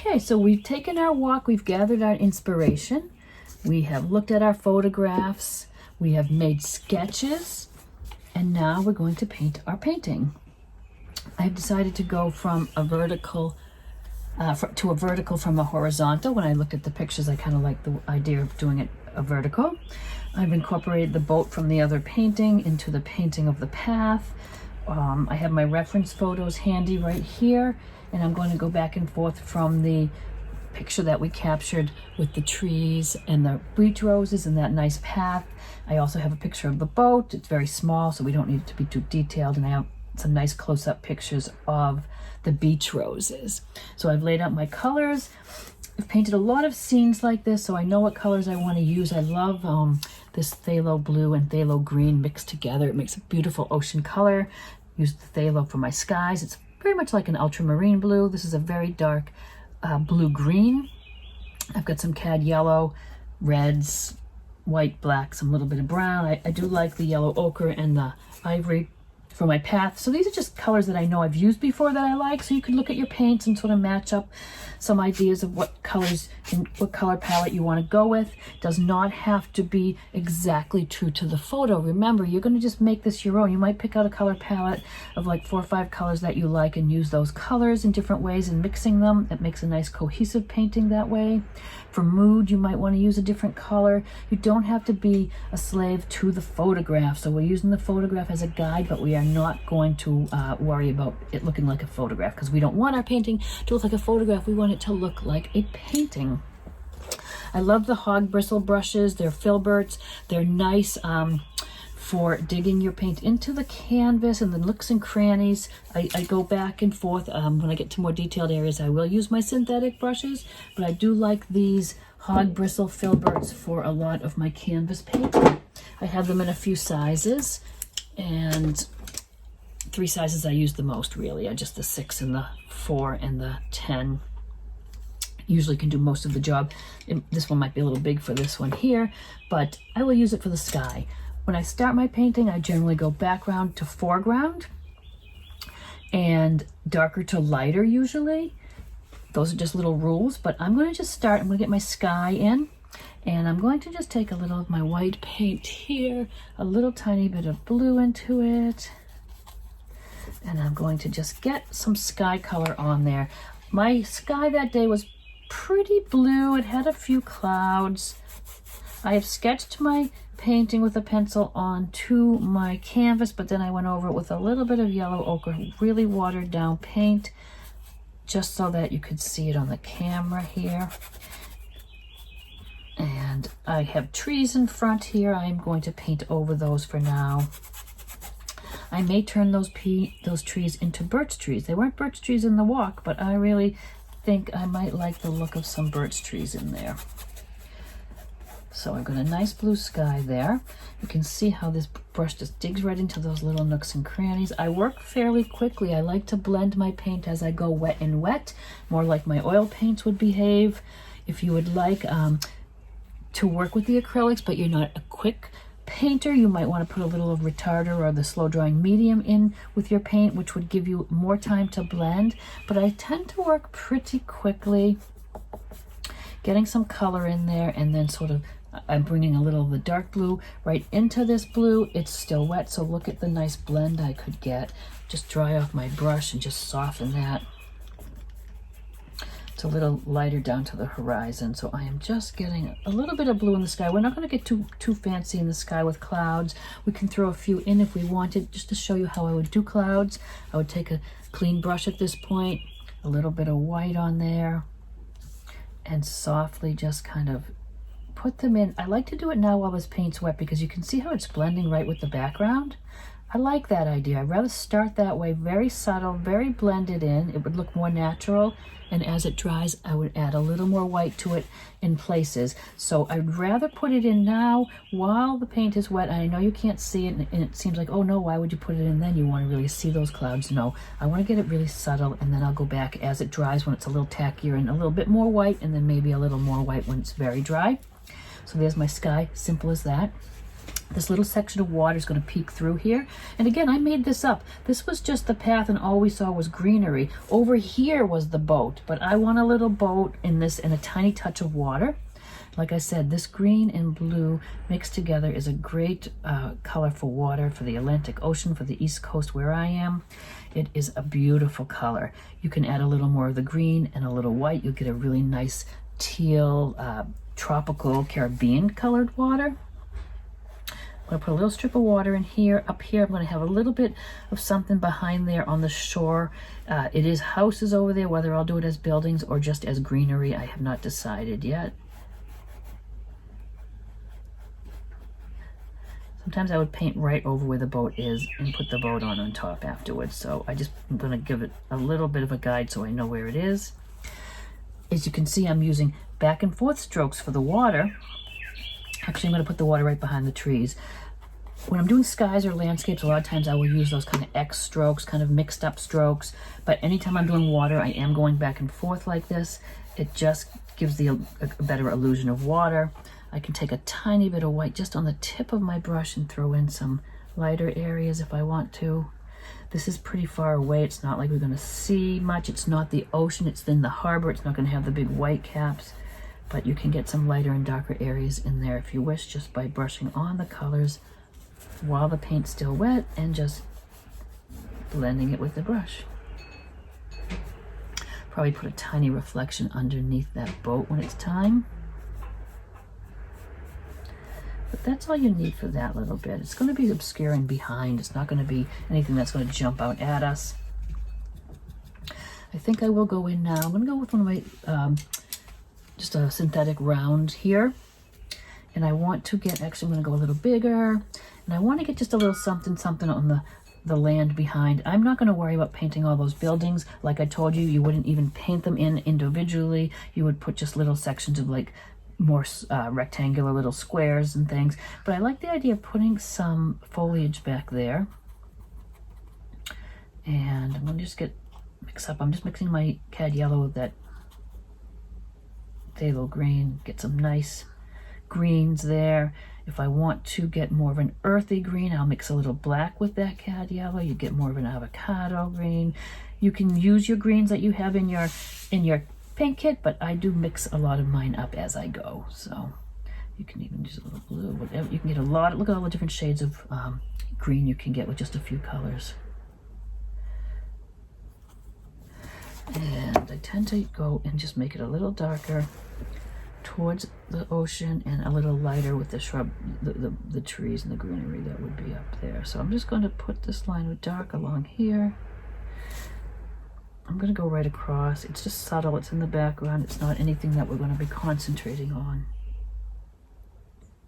Okay, so we've taken our walk, we've gathered our inspiration, we have looked at our photographs, we have made sketches, and now we're going to paint our painting. I've decided to go from a vertical to a vertical from a horizontal. When I looked at the pictures, I kind of like the idea of doing it a vertical. I've incorporated the boat from the other painting into the painting of the path. I have my reference photos handy right here, and I'm going to go back and forth from the picture that we captured with the trees and the beach roses and that nice path. I also have a picture of the boat. It's very small, so we don't need it to be too detailed, and I have some nice close-up pictures of the beach roses. So I've laid out my colors. I've painted a lot of scenes like this, so I know what colors I want to use. I love this phthalo blue and phthalo green mixed together. It makes a beautiful ocean color. Use the phthalo for my skies. It's very much like an ultramarine blue. This is a very dark blue-green. I've got some cad yellow, reds, white, black, some little bit of brown. I do like the yellow ochre and the ivory for my path. So these are just colors that I know I've used before that I like. So you could look at your paints and sort of match up some ideas of what colors and what color palette you want to go with. It does not have to be exactly true to the photo. Remember, you're going to just make this your own. You might pick out a color palette of like 4 or 5 colors that you like and use those colors in different ways and mixing them. It makes a nice cohesive painting that way. For mood, you might want to use a different color. You don't have to be a slave to the photograph. So we're using the photograph as a guide, but we are not going to worry about it looking like a photograph, because we don't want our painting to look like a photograph. We want it to look like a painting. I love the hog bristle brushes. They're filberts. They're nice for digging your paint into the canvas and the nooks and crannies. I go back and forth. When I get to more detailed areas, I will use my synthetic brushes, but I do like these hog bristle filberts for a lot of my canvas painting. I have them in a few sizes, and 3 sizes I use the most, really. I just the 6 and the 4 and the 10 usually can do most of the job. And this one might be a little big for this one here, but I will use it for the sky. When I start my painting, I generally go background to foreground and darker to lighter usually. Those are just little rules, but I'm going to just start. I'm going to get my sky in, and I'm going to just take a little of my white paint here, a little tiny bit of blue into it, and I'm going to just get some sky color on there. My sky that day was pretty blue. It had a few clouds. I have sketched my painting with a pencil onto my canvas, but then I went over it with a little bit of yellow ochre, really watered down paint, just so that you could see it on the camera here. And I have trees in front here. I'm going to paint over those for now. I may turn those trees into birch trees. They weren't birch trees in the walk, but I really think I might like the look of some birch trees in there. So I've got a nice blue sky there. You can see how this brush just digs right into those little nooks and crannies. I work fairly quickly. I like to blend my paint as I go wet and wet, more like my oil paints would behave. If you would like to work with the acrylics, but you're not a quick painter, you might want to put a little of retarder or the slow drying medium in with your paint, which would give you more time to blend. But I tend to work pretty quickly, getting some color in there, and then sort of I'm bringing a little of the dark blue right into this blue. It's still wet, so look at the nice blend I could get. Just dry off my brush and just soften that. It's a little lighter down to the horizon, so I am just getting a little bit of blue in the sky. We're not going to get too fancy in the sky with clouds. We can throw a few in if we wanted, just to show you how I would do clouds. I would take a clean brush at this point, a little bit of white on there, and softly just kind of put them in. I like to do it now while this paint's wet, because you can see how it's blending right with the background. I like that idea. I'd rather start that way, very subtle, very blended in. It would look more natural, and as it dries, I would add a little more white to it in places. So I'd rather put it in now while the paint is wet. I know you can't see it, and it seems like, oh no, why would you put it in then? You want to really see those clouds. No, I want to get it really subtle, and then I'll go back as it dries when it's a little tackier and a little bit more white, and then maybe a little more white when it's very dry. So there's my sky, simple as that. This little section of water is going to peek through here. And again, I made this up. This was just the path and all we saw was greenery. Over here was the boat, but I want a little boat in this and a tiny touch of water. Like I said, this green and blue mixed together is a great color for water, for the Atlantic Ocean, for the East Coast where I am. It is a beautiful color. You can add a little more of the green and a little white. You'll get a really nice teal, tropical Caribbean colored water. I'm going to put a little strip of water in here. Up here, I'm going to have a little bit of something behind there on the shore. It is houses over there, whether I'll do it as buildings or just as greenery. I have not decided yet. Sometimes I would paint right over where the boat is and put the boat on top afterwards. So I'm going to give it a little bit of a guide so I know where it is. As you can see, I'm using back and forth strokes for the water. Actually, I'm going to put the water right behind the trees. When I'm doing skies or landscapes, a lot of times I will use those kind of X strokes, kind of mixed up strokes. But anytime I'm doing water, I am going back and forth like this. It just gives a better illusion of water. I can take a tiny bit of white just on the tip of my brush and throw in some lighter areas if I want to. This is pretty far away. It's not like we're going to see much. It's not the ocean. It's in the harbor. It's not going to have the big white caps. But you can get some lighter and darker areas in there if you wish, just by brushing on the colors while the paint's still wet and just blending it with the brush. Probably put a tiny reflection underneath that boat when it's time. But that's all you need for that little bit. It's going to be obscuring behind. It's not going to be anything that's going to jump out at us. I think I will go in now. I'm going to go with one of my just a synthetic round here, and I want to get, actually I'm going to go a little bigger, and I want to get just a little something on the land behind. I'm not going to worry about painting all those buildings. Like I told you, you wouldn't even paint them in individually. You would put just little sections of like more rectangular little squares and things. But I like the idea of putting some foliage back there. And I'm going to just mix up. I'm just mixing my cad yellow with that phthalo green, get some nice greens there. If I want to get more of an earthy green, I'll mix a little black with that cad yellow. You get more of an avocado green. You can use your greens that you have in your paint kit, but I do mix a lot of mine up as I go. So you can even use a little blue, whatever. You can get a lot. Look at all the different shades of green you can get with just a few colors. And I tend to go and just make it a little darker towards the ocean and a little lighter with the shrub, the trees and the greenery that would be up there. So I'm just going to put this line of dark along here. I'm going to go right across. It's just subtle. It's in the background. It's not anything that we're going to be concentrating on.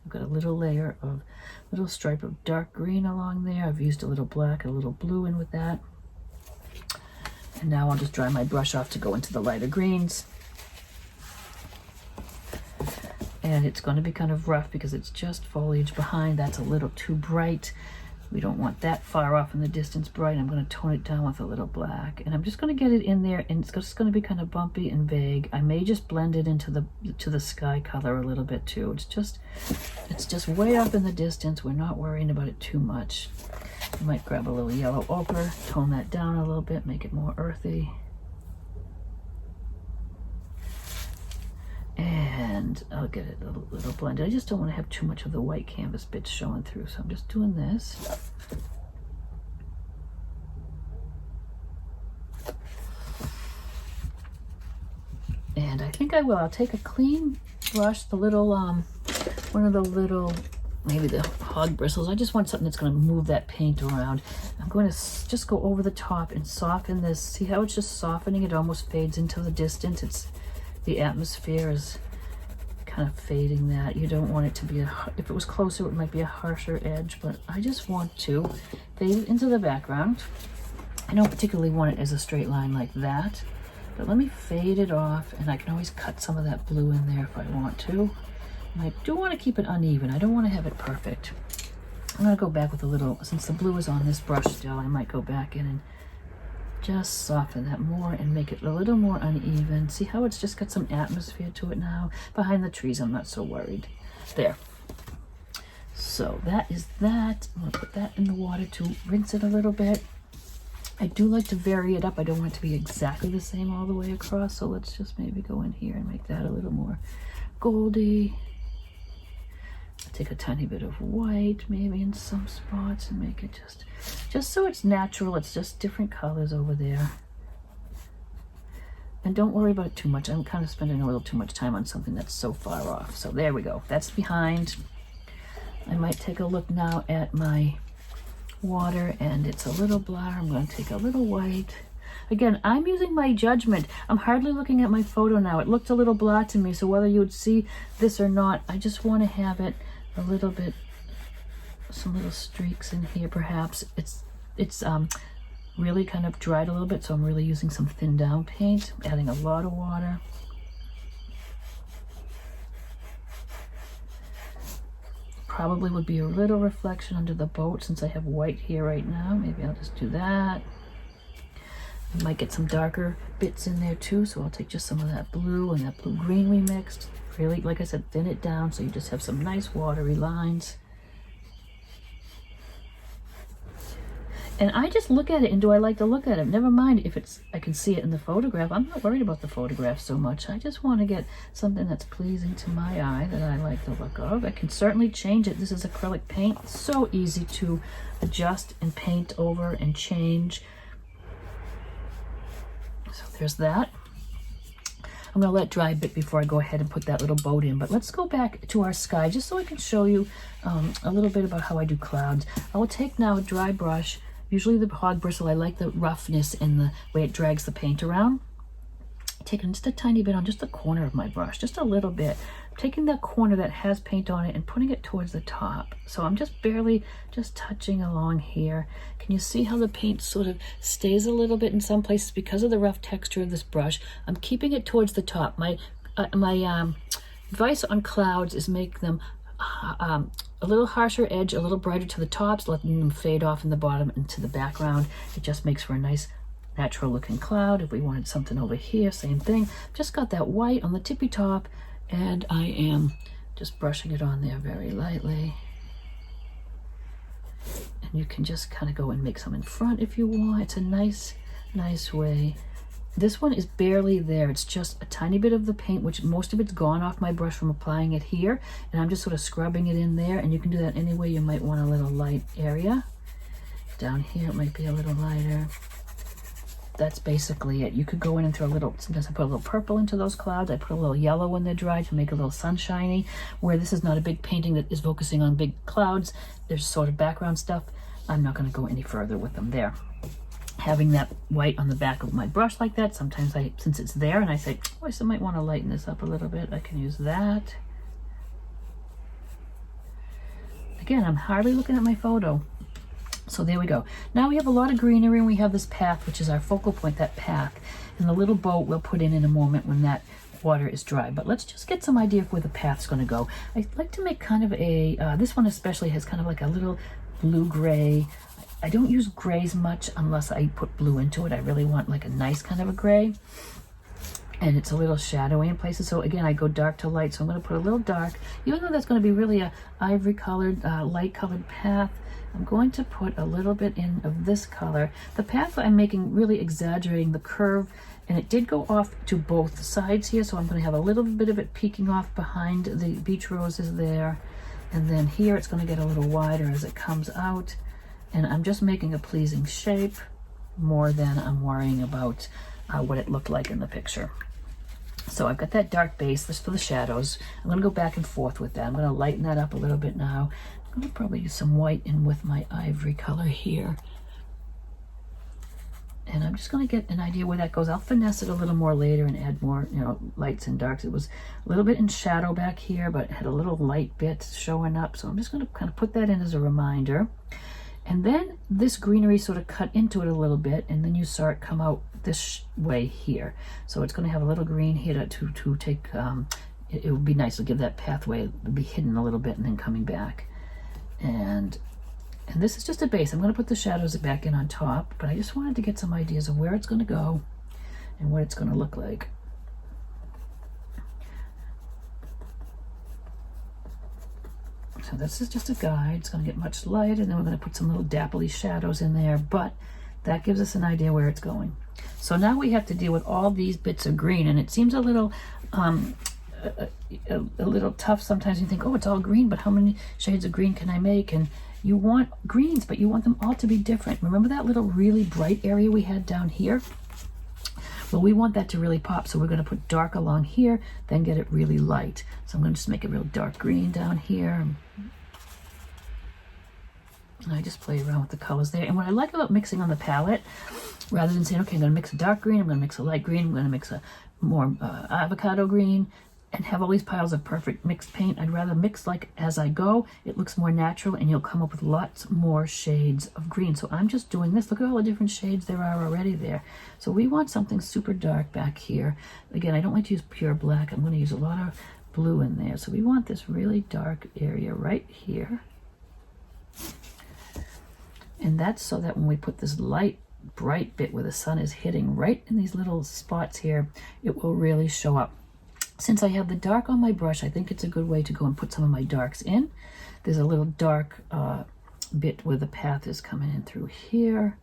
I've got a little stripe of dark green along there. I've used a little black, a little blue in with that. And now I'll just dry my brush off to go into the lighter greens. And it's going to be kind of rough because it's just foliage behind. That's a little too bright. We don't want that far off in the distance bright. I'm going to tone it down with a little black. And I'm just going to get it in there, and it's just going to be kind of bumpy and vague. I may just blend it into the sky color a little bit too. It's just way up in the distance. We're not worrying about it too much. You might grab a little yellow ochre, tone that down a little bit, make it more earthy. And I'll get it a little blended. I just don't want to have too much of the white canvas bits showing through, so I'm just doing this. And I think I'll take a clean brush, the little, one of the little, maybe the hog bristles. I just want something that's going to move that paint around. I'm going to just go over the top and soften this. See how it's just softening? It almost fades into the distance. The atmosphere is kind of fading that. You don't want it to be if it was closer, it might be a harsher edge, but I just want to fade it into the background. I don't particularly want it as a straight line like that, but let me fade it off, and I can always cut some of that blue in there if I want to. And I do want to keep it uneven. I don't want to have it perfect. I'm going to go back with a little, since the blue is on this brush still, I might go back in and just soften that more and make it a little more uneven. See how it's just got some atmosphere to it now? Behind the trees, I'm not so worried. There. So that is that. I'm gonna put that in the water to rinse it a little bit. I do like to vary it up. I don't want it to be exactly the same all the way across. So let's just maybe go in here and make that a little more goldy. I'll take a tiny bit of white maybe in some spots and make it just so it's natural. It's just different colors over there. And don't worry about it too much. I'm kind of spending a little too much time on something that's so far off. So there we go. That's behind. I might take a look now at my water, and it's a little blah. I'm going to take a little white. Again, I'm using my judgment. I'm hardly looking at my photo now. It looked a little blah to me, so whether you would see this or not, I just want to have it a little bit, some little streaks in here perhaps. It's really kind of dried a little bit, so I'm really using some thin down paint, adding a lot of water. Probably would be a little reflection under the boat since I have white here right now. Maybe I'll just do that. I might get some darker bits in there too, so I'll take just some of that blue and that blue-green we mixed. Really, like I said, thin it down so you just have some nice watery lines. And I just look at it, and do I like to look at it? Never mind if I can see it in the photograph. I'm not worried about the photograph so much. I just want to get something that's pleasing to my eye that I like the look of. I can certainly change it. This is acrylic paint. It's so easy to adjust and paint over and change. So there's that. I'm going to let it dry a bit before I go ahead and put that little boat in. But let's go back to our sky just so I can show you a little bit about how I do clouds. I will take now a dry brush. Usually the hog bristle, I like the roughness and the way it drags the paint around. Taking just a tiny bit on just the corner of my brush, just a little bit. Taking that corner that has paint on it and putting it towards the top. So I'm just barely just touching along here. Can you see how the paint sort of stays a little bit in some places because of the rough texture of this brush? I'm keeping it towards the top. My advice on clouds is make them a little harsher edge, a little brighter to the tops, letting them fade off in the bottom into the background. It just makes for a nice natural looking cloud. If we wanted something over here, same thing. Just got that white on the tippy top, and I am just brushing it on there very lightly. And you can just kind of go and make some in front if you want. It's a nice way. This one is barely there. It's just a tiny bit of the paint, which most of it's gone off my brush from applying it here. And I'm just sort of scrubbing it in there. And you can do that any way you might want a little light area. Down here, it might be a little lighter. That's basically it. You could go in and throw a little, sometimes I put a little purple into those clouds. I put a little yellow when they're dry to make a little sunshiny. Where this is not a big painting that is focusing on big clouds, there's sort of background stuff. I'm not going to go any further with them there. Having that white on the back of my brush like that, sometimes since it's there and I say, oh, I still might want to lighten this up a little bit, I can use that. Again, I'm hardly looking at my photo. So there we go. Now we have a lot of greenery and we have this path, which is our focal point, that path. And the little boat we'll put in a moment when that water is dry. But let's just get some idea of where the path's going to go. I like to make kind of a, this one especially has kind of like a little blue-gray. I don't use grays much unless I put blue into it. I really want like a nice kind of a gray. And it's a little shadowy in places. So again, I go dark to light. So I'm going to put a little dark. Even though that's going to be really a ivory colored, light colored path, I'm going to put a little bit in of this color. The path I'm making, really exaggerating the curve, and it did go off to both sides here. So I'm going to have a little bit of it peeking off behind the beach roses there. And then here it's going to get a little wider as it comes out. And I'm just making a pleasing shape more than I'm worrying about what it looked like in the picture. So I've got that dark base, this for the shadows. I'm going to go back and forth with that. I'm going to lighten that up a little bit now. I'm going to probably use some white in with my ivory color here. And I'm just going to get an idea where that goes. I'll finesse it a little more later and add more, lights and darks. It was a little bit in shadow back here, but it had a little light bit showing up. So I'm just going to kind of put that in as a reminder. And then this greenery sort of cut into it a little bit, and then you saw it come out this way here. So it's going to have a little green here to take, it would be nice to give that pathway, it would be hidden a little bit and then coming back. And this is just a base. I'm going to put the shadows back in on top, but I just wanted to get some ideas of where it's going to go and what it's going to look like. So this is just a guide. It's going to get much lighter, and then we're going to put some little dappley shadows in there, but that gives us an idea where it's going. So now we have to deal with all these bits of green, and it seems a little a little tough sometimes. You think, oh, it's all green, but how many shades of green can I make? And you want greens, but you want them all to be different. Remember that little really bright area we had down here? Well, we want that to really pop, so we're going to put dark along here, then get it really light. So I'm going to just make a real dark green down here. And I just play around with the colors there. And what I like about mixing on the palette, rather than saying, okay, I'm going to mix a dark green, I'm going to mix a light green, I'm going to mix a more avocado green, and have all these piles of perfect mixed paint, I'd rather mix like as I go. It looks more natural, and you'll come up with lots more shades of green. So I'm just doing this. Look at all the different shades there are already there. So we want something super dark back here. Again, I don't like to use pure black. I'm going to use a lot of blue in there. So we want this really dark area right here. And that's so that when we put this light, bright bit where the sun is hitting right in these little spots here, it will really show up. Since I have the dark on my brush, I think it's a good way to go and put some of my darks in. There's a little dark bit where the path is coming in through here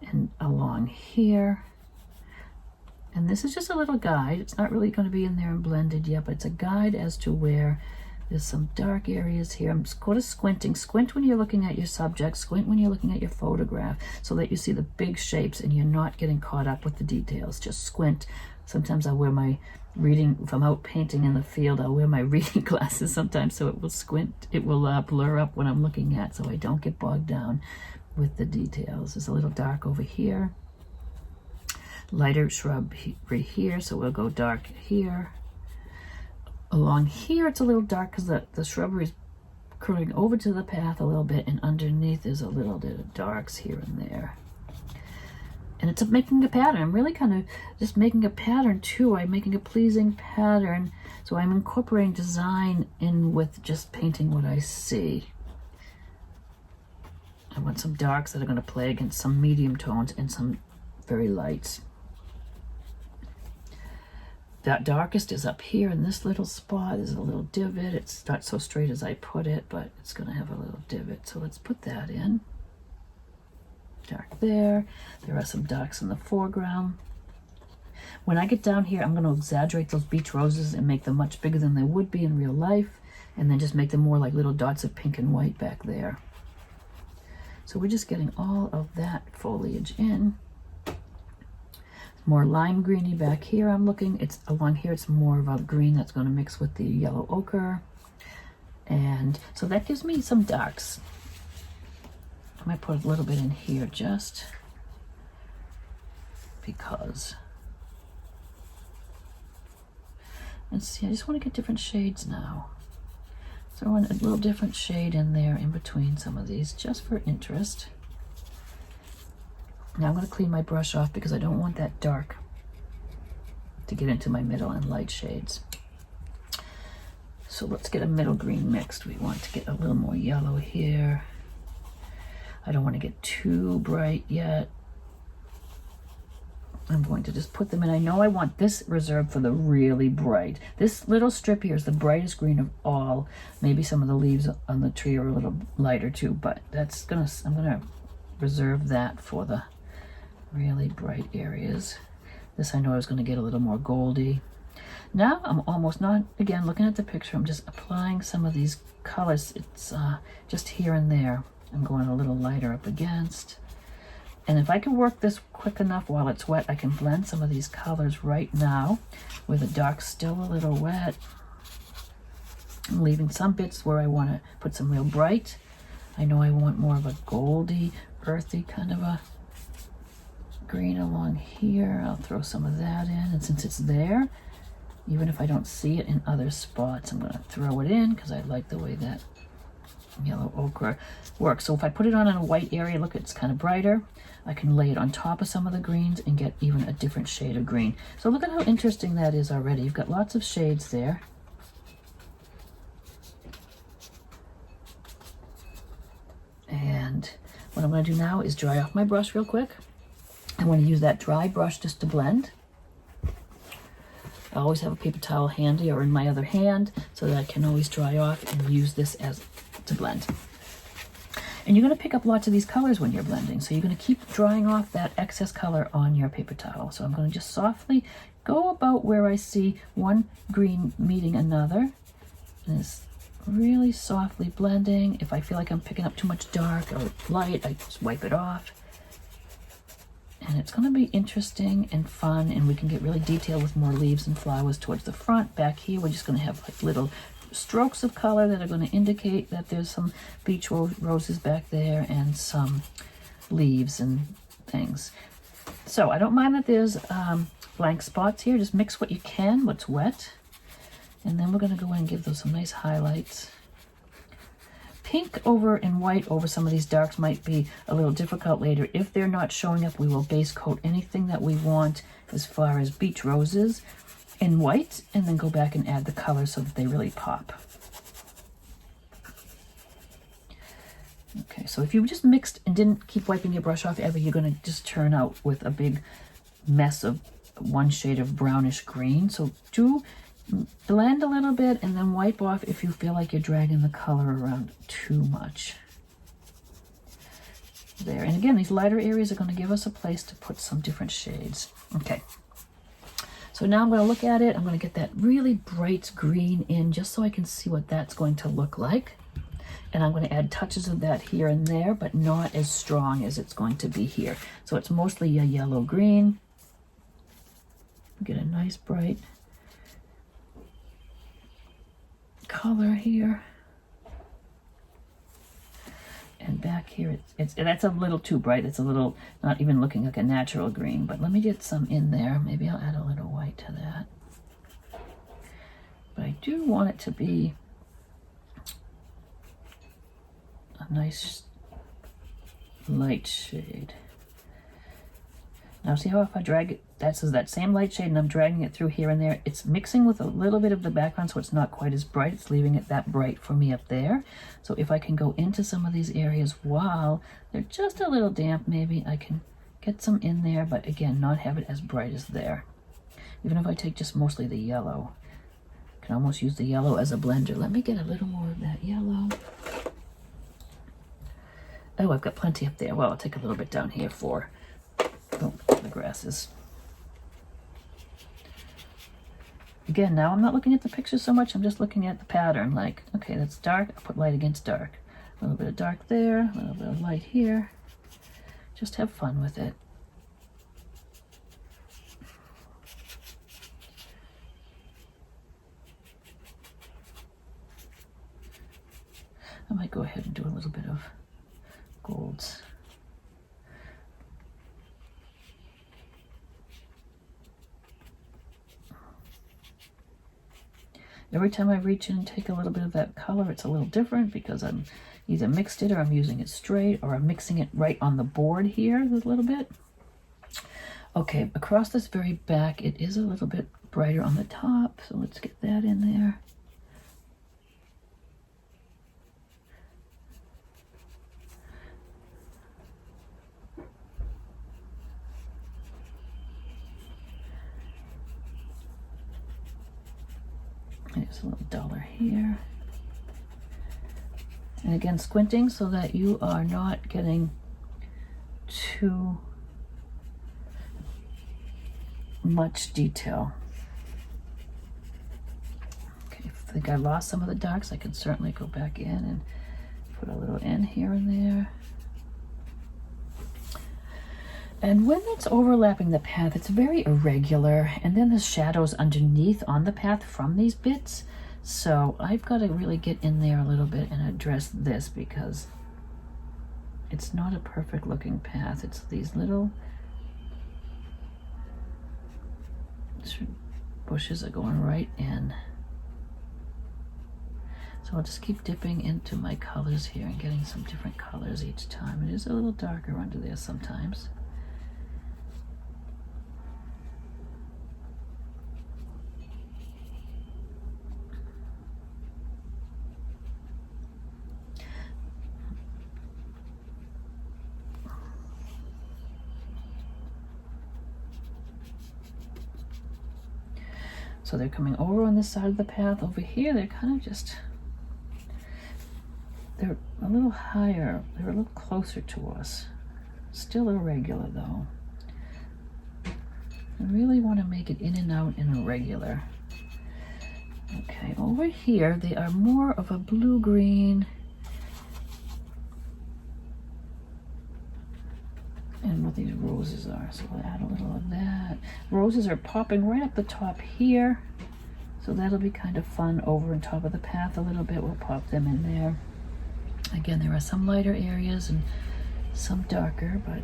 and along here. And this is just a little guide. It's not really going to be in there and blended yet, but it's a guide as to where there's some dark areas here. I'm sort of squinting. Squint when you're looking at your subject. Squint when you're looking at your photograph, so that you see the big shapes and you're not getting caught up with the details. Just squint. Sometimes I wear my reading, if I'm out painting in the field, I'll wear my reading glasses sometimes, so it will squint, it will blur up what I'm looking at, so I don't get bogged down with the details. There's a little dark over here, lighter shrub right here, so we'll go dark here. Along here it's a little dark because the shrubbery is curling over to the path a little bit, and underneath is a little bit of darks here and there. And it's making a pattern. I'm really kind of just making a pattern too. I'm making a pleasing pattern. So I'm incorporating design in with just painting what I see. I want some darks that are going to play against some medium tones and some very lights. That darkest is up here in this little spot. There's a little divot. It's not so straight as I put it, but it's going to have a little divot. So let's put that in. Dark there. There are some darks in the foreground. When I get down here, I'm going to exaggerate those beach roses and make them much bigger than they would be in real life, and then just make them more like little dots of pink and white back there. So we're just getting all of that foliage in. More lime greeny back here. I'm looking, it's along here, it's more of a green that's going to mix with the yellow ochre. And so that gives me some darks. I might put a little bit in here just because. Let's see, I just want to get different shades now. Throw in a little different shade in there in between some of these just for interest. Now I'm going to clean my brush off because I don't want that dark to get into my middle and light shades. So let's get a middle green mixed. We want to get a little more yellow here. I don't want to get too bright yet. I'm going to just put them in. I know I want this reserved for the really bright. This little strip here is the brightest green of all. Maybe some of the leaves on the tree are a little lighter too, but I'm gonna reserve that for the really bright areas. This I know I was gonna get a little more goldy. Now I'm almost not, again, looking at the picture, I'm just applying some of these colors. It's just here and there. I'm going a little lighter up against. And if I can work this quick enough while it's wet, I can blend some of these colors right now where the dark's still a little wet. I'm leaving some bits where I want to put some real bright. I know I want more of a goldy, earthy kind of a green along here. I'll throw some of that in. And since it's there, even if I don't see it in other spots, I'm going to throw it in because I like the way that yellow ochre works. So if I put it on in a white area, look, it's kind of brighter. I can lay it on top of some of the greens and get even a different shade of green. So look at how interesting that is already. You've got lots of shades there. And what I'm going to do now is dry off my brush real quick. I want to use that dry brush just to blend. I always have a paper towel handy or in my other hand so that I can always dry off and use this as to blend. And you're going to pick up lots of these colors when you're blending. So you're going to keep drying off that excess color on your paper towel. So I'm going to just softly go about where I see one green meeting another. And it's really softly blending. If I feel like I'm picking up too much dark or light, I just wipe it off. And it's going to be interesting and fun, and we can get really detailed with more leaves and flowers towards the front. Back here, we're just going to have like little strokes of color that are going to indicate that there's some beach roses back there and some leaves and things. So I don't mind that there's blank spots here. Just mix what you can, what's wet. And then we're going to go in and give those some nice highlights. Pink over and white over some of these darks might be a little difficult later. If they're not showing up, we will base coat anything that we want as far as beach roses in white, and then go back and add the color so that they really pop. Okay, so if you just mixed and didn't keep wiping your brush off ever, you're going to just turn out with a big mess of one shade of brownish green. So do blend a little bit and then wipe off if you feel like you're dragging the color around too much. There, and again, these lighter areas are going to give us a place to put some different shades. Okay, so now I'm going to look at it. I'm going to get that really bright green in just so I can see what that's going to look like. And I'm going to add touches of that here and there, but not as strong as it's going to be here. So it's mostly a yellow-green. Get a nice bright color here. And back here, that's a little too bright. It's a little, not even looking like a natural green, but let me get some in there. Maybe I'll add a little white to that. But I do want it to be a nice light shade. Now see how if I drag it, that's that same light shade and I'm dragging it through here and there, it's mixing with a little bit of the background so it's not quite as bright. It's leaving it that bright for me up there. So if I can go into some of these areas while they're just a little damp, maybe I can get some in there, but again, not have it as bright as there. Even if I take just mostly the yellow, I can almost use the yellow as a blender. Let me get a little more of that yellow. Oh, I've got plenty up there. Well, I'll take a little bit down here for the grasses. Again, now I'm not looking at the picture so much, I'm just looking at the pattern. Like, okay, that's dark, I'll put light against dark. A little bit of dark there, a little bit of light here. Just have fun with it. I might go ahead and do a little bit of golds. Every time I reach in and take a little bit of that color, it's a little different because I'm either mixed it or I'm using it straight or I'm mixing it right on the board here a little bit. Okay, across this very back, it is a little bit brighter on the top, so let's get that in there. It's a little duller here. And again, squinting so that you are not getting too much detail. Okay, if I think I lost some of the darks, I can certainly go back in and put a little in here and there. And when it's overlapping the path, it's very irregular, and then the shadows underneath on the path from these bits. So I've got to really get in there a little bit and address this because it's not a perfect looking path. It's these little bushes are going right in. So I'll just keep dipping into my colors here and getting some different colors each time. It is a little darker under there sometimes. So they're coming over on this side of the path. Over here, they're kind of just, they're a little higher. They're a little closer to us. Still irregular though. I really want to make it in and out and irregular. Okay, over here they are more of a blue-green. And what these roses are, so we'll add a little of that. Roses are popping right up the top here, so that'll be kind of fun. Over on top of the path a little bit, we'll pop them in there. Again, there are some lighter areas and some darker, but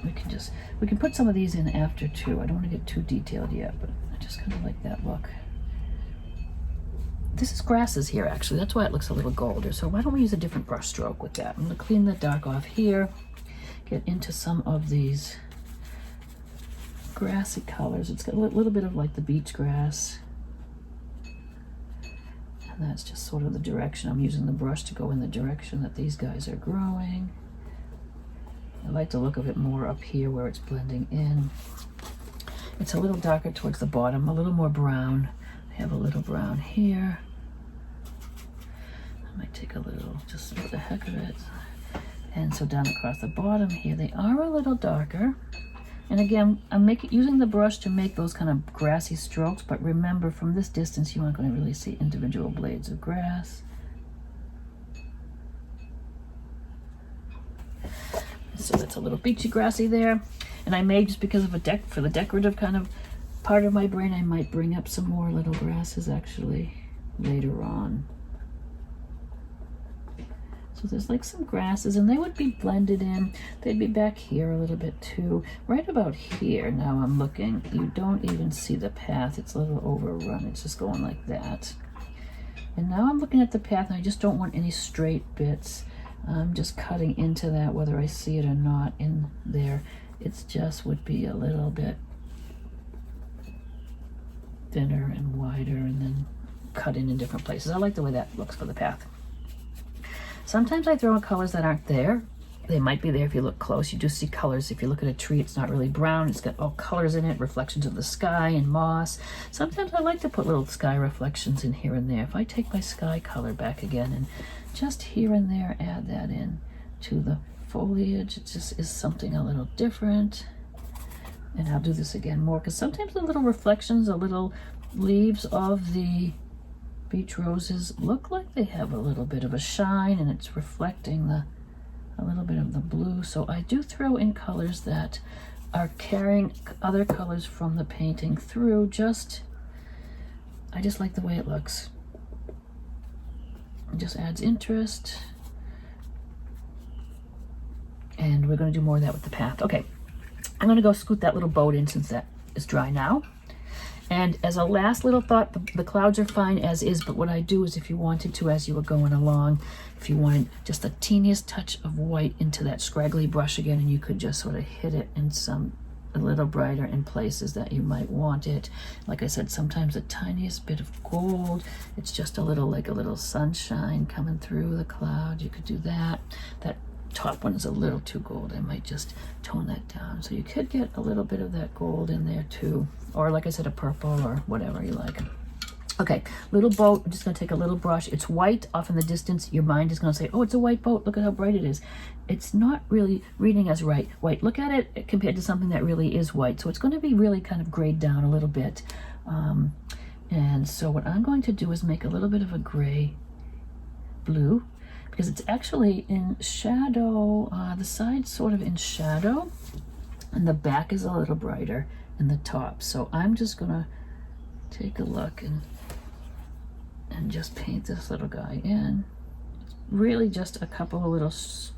we can put some of these in after too. I don't want to get too detailed yet, but I just kind of like that look. This is grasses here actually, that's why it looks a little golder. So why don't we use a different brush stroke with that? I'm going to clean the dark off here. Get into some of these grassy colors. It's got a little bit of like the beach grass. And that's just sort of the direction. I'm using the brush to go in the direction that these guys are growing. I like the look of it more up here where it's blending in. It's a little darker towards the bottom, a little more brown. I have a little brown here. I might take a little, just for the heck of it. And so down across the bottom here, they are a little darker. And again, I'm using the brush to make those kind of grassy strokes, but remember from this distance, you aren't going to really see individual blades of grass. So that's a little beachy grassy there. And I may, just because of for the decorative kind of part of my brain, I might bring up some more little grasses actually later on. So there's like some grasses and they would be blended in. They'd be back here a little bit too. Right about here, now I'm looking, you don't even see the path. It's a little overrun. It's just going like that. And now I'm looking at the path and I just don't want any straight bits. I'm just cutting into that whether I see it or not in there. It's just would be a little bit thinner and wider and then cut in different places. I like the way that looks for the path. Sometimes I throw in colors that aren't there. They might be there if you look close. You do see colors. If you look at a tree, it's not really brown. It's got all colors in it, reflections of the sky and moss. Sometimes I like to put little sky reflections in here and there. If I take my sky color back again and just here and there add that in to the foliage, it just is something a little different. And I'll do this again more because sometimes the little reflections, the little leaves of the beach roses look like they have a little bit of a shine and it's reflecting a little bit of the blue. So I do throw in colors that are carrying other colors from the painting through. I just like the way it looks. It just adds interest. And we're going to do more of that with the path. Okay, I'm going to go scoot that little boat in since that is dry now. And as a last little thought, the clouds are fine as is, but what I do is if you wanted to, as you were going along, if you wanted just the teeniest touch of white into that scraggly brush again, and you could just sort of hit it in a little brighter in places that you might want it. Like I said, sometimes the tiniest bit of gold, it's just a little, like a little sunshine coming through the cloud. You could do that. That top one is a little too gold. I might just tone that down. So you could get a little bit of that gold in there too. Or like I said, a purple or whatever you like. Okay, little boat. I'm just going to take a little brush. It's white off in the distance. Your mind is going to say, oh, it's a white boat. Look at how bright it is. It's not really reading as white. Look at it compared to something that really is white. So it's going to be really kind of grayed down a little bit. And so what I'm going to do is make a little bit of a gray blue, because it's actually in shadow. The side's sort of in shadow and the back is a little brighter in the top. So I'm just gonna take a look and just paint this little guy in. It's really just a couple of little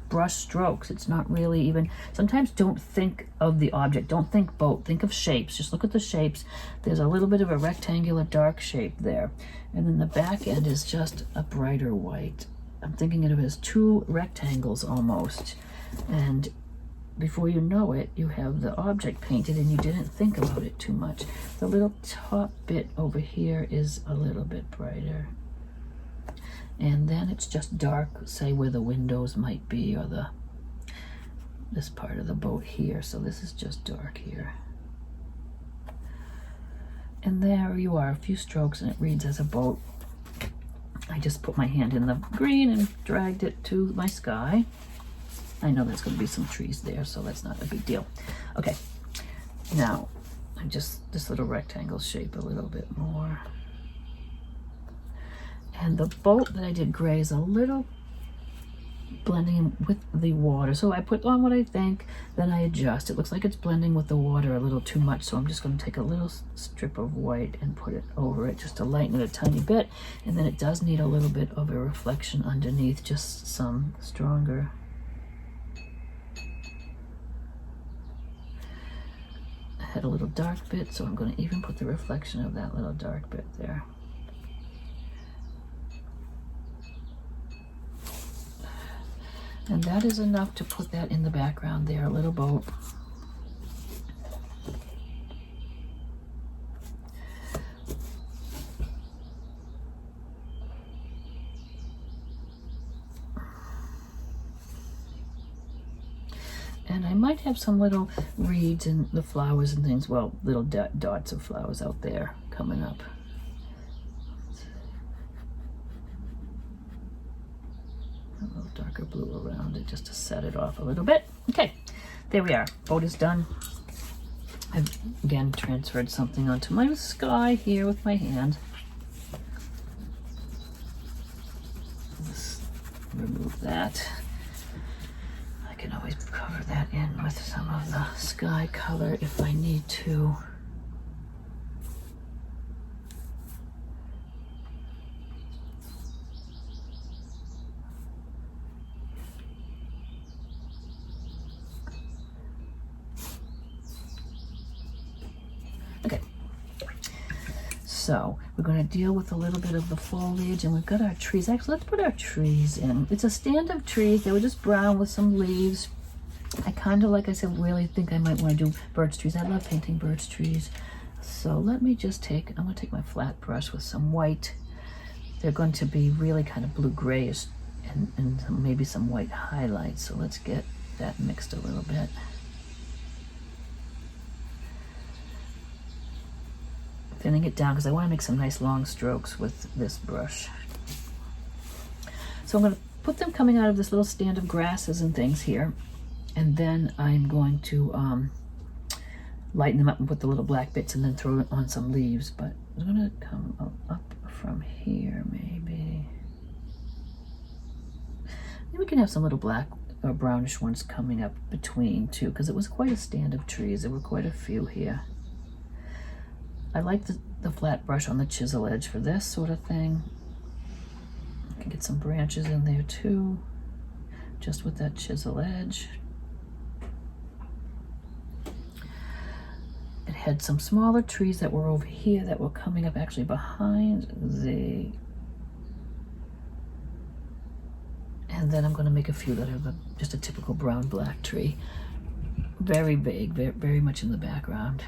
brush strokes. It's not really even, sometimes don't think of the object, don't think boat, think of shapes. Just look at the shapes. There's a little bit of a rectangular dark shape there, and then the back end is just a brighter white. I'm thinking of it as two rectangles almost, and before you know it, you have the object painted and you didn't think about it too much. The little top bit over here is a little bit brighter, and then it's just dark, say where the windows might be, or this part of the boat here. So this is just dark here, and there you are, a few strokes and it reads as a boat. I just put my hand in the green and dragged it to my sky. I know there's going to be some trees there, so that's not a big deal. Okay, now I just, this little rectangle shape a little bit more. And the boat that I did gray is a little blending with the water. So I put on what I think, then I adjust. It looks like it's blending with the water a little too much, so I'm just going to take a little strip of white and put it over it just to lighten it a tiny bit. And then it does need a little bit of a reflection underneath, just some stronger. I had a little dark bit, so I'm going to even put the reflection of that little dark bit there. And that is enough to put that in the background there, a little boat. And I might have some little reeds and the flowers and things, well, little dots of flowers out there coming up. A little darker blue around it just to set it off a little bit. Okay, there we are. Boat is done. I've again transferred something onto my sky here with my hand. Let's remove that. I can always cover that in with some of the sky color if I need to. Okay, so we're going to deal with a little bit of the foliage, and we've got our trees. Actually, let's put our trees in. It's a stand of trees. They were just brown with some leaves. I kind of, like I said, really think I might want to do birch trees. I love painting birch trees. So let me just take, I'm going to take my flat brush with some white. They're going to be really kind of blue-grayish and maybe some white highlights. So let's get that mixed a little bit. Thinning it down because I want to make some nice long strokes with this brush. So I'm going to put them coming out of this little stand of grasses and things here, and then I'm going to lighten them up and put the little black bits and then throw it on some leaves. But I'm going to come up from here maybe. Maybe we can have some little black or brownish ones coming up between too, because it was quite a stand of trees. There were quite a few here. I like the flat brush on the chisel edge for this sort of thing. I can get some branches in there too, just with that chisel edge. It had some smaller trees that were over here that were coming up actually behind the... And then I'm going to make a few that have just a typical brown-black tree. Very vague, very much in the background.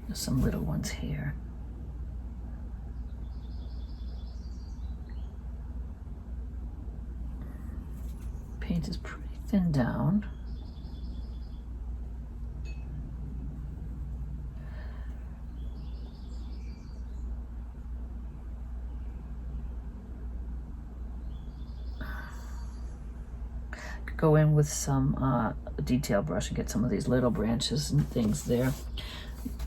There's some little ones here. Paint is pretty thin down. Go in with some detail brush and get some of these little branches and things there.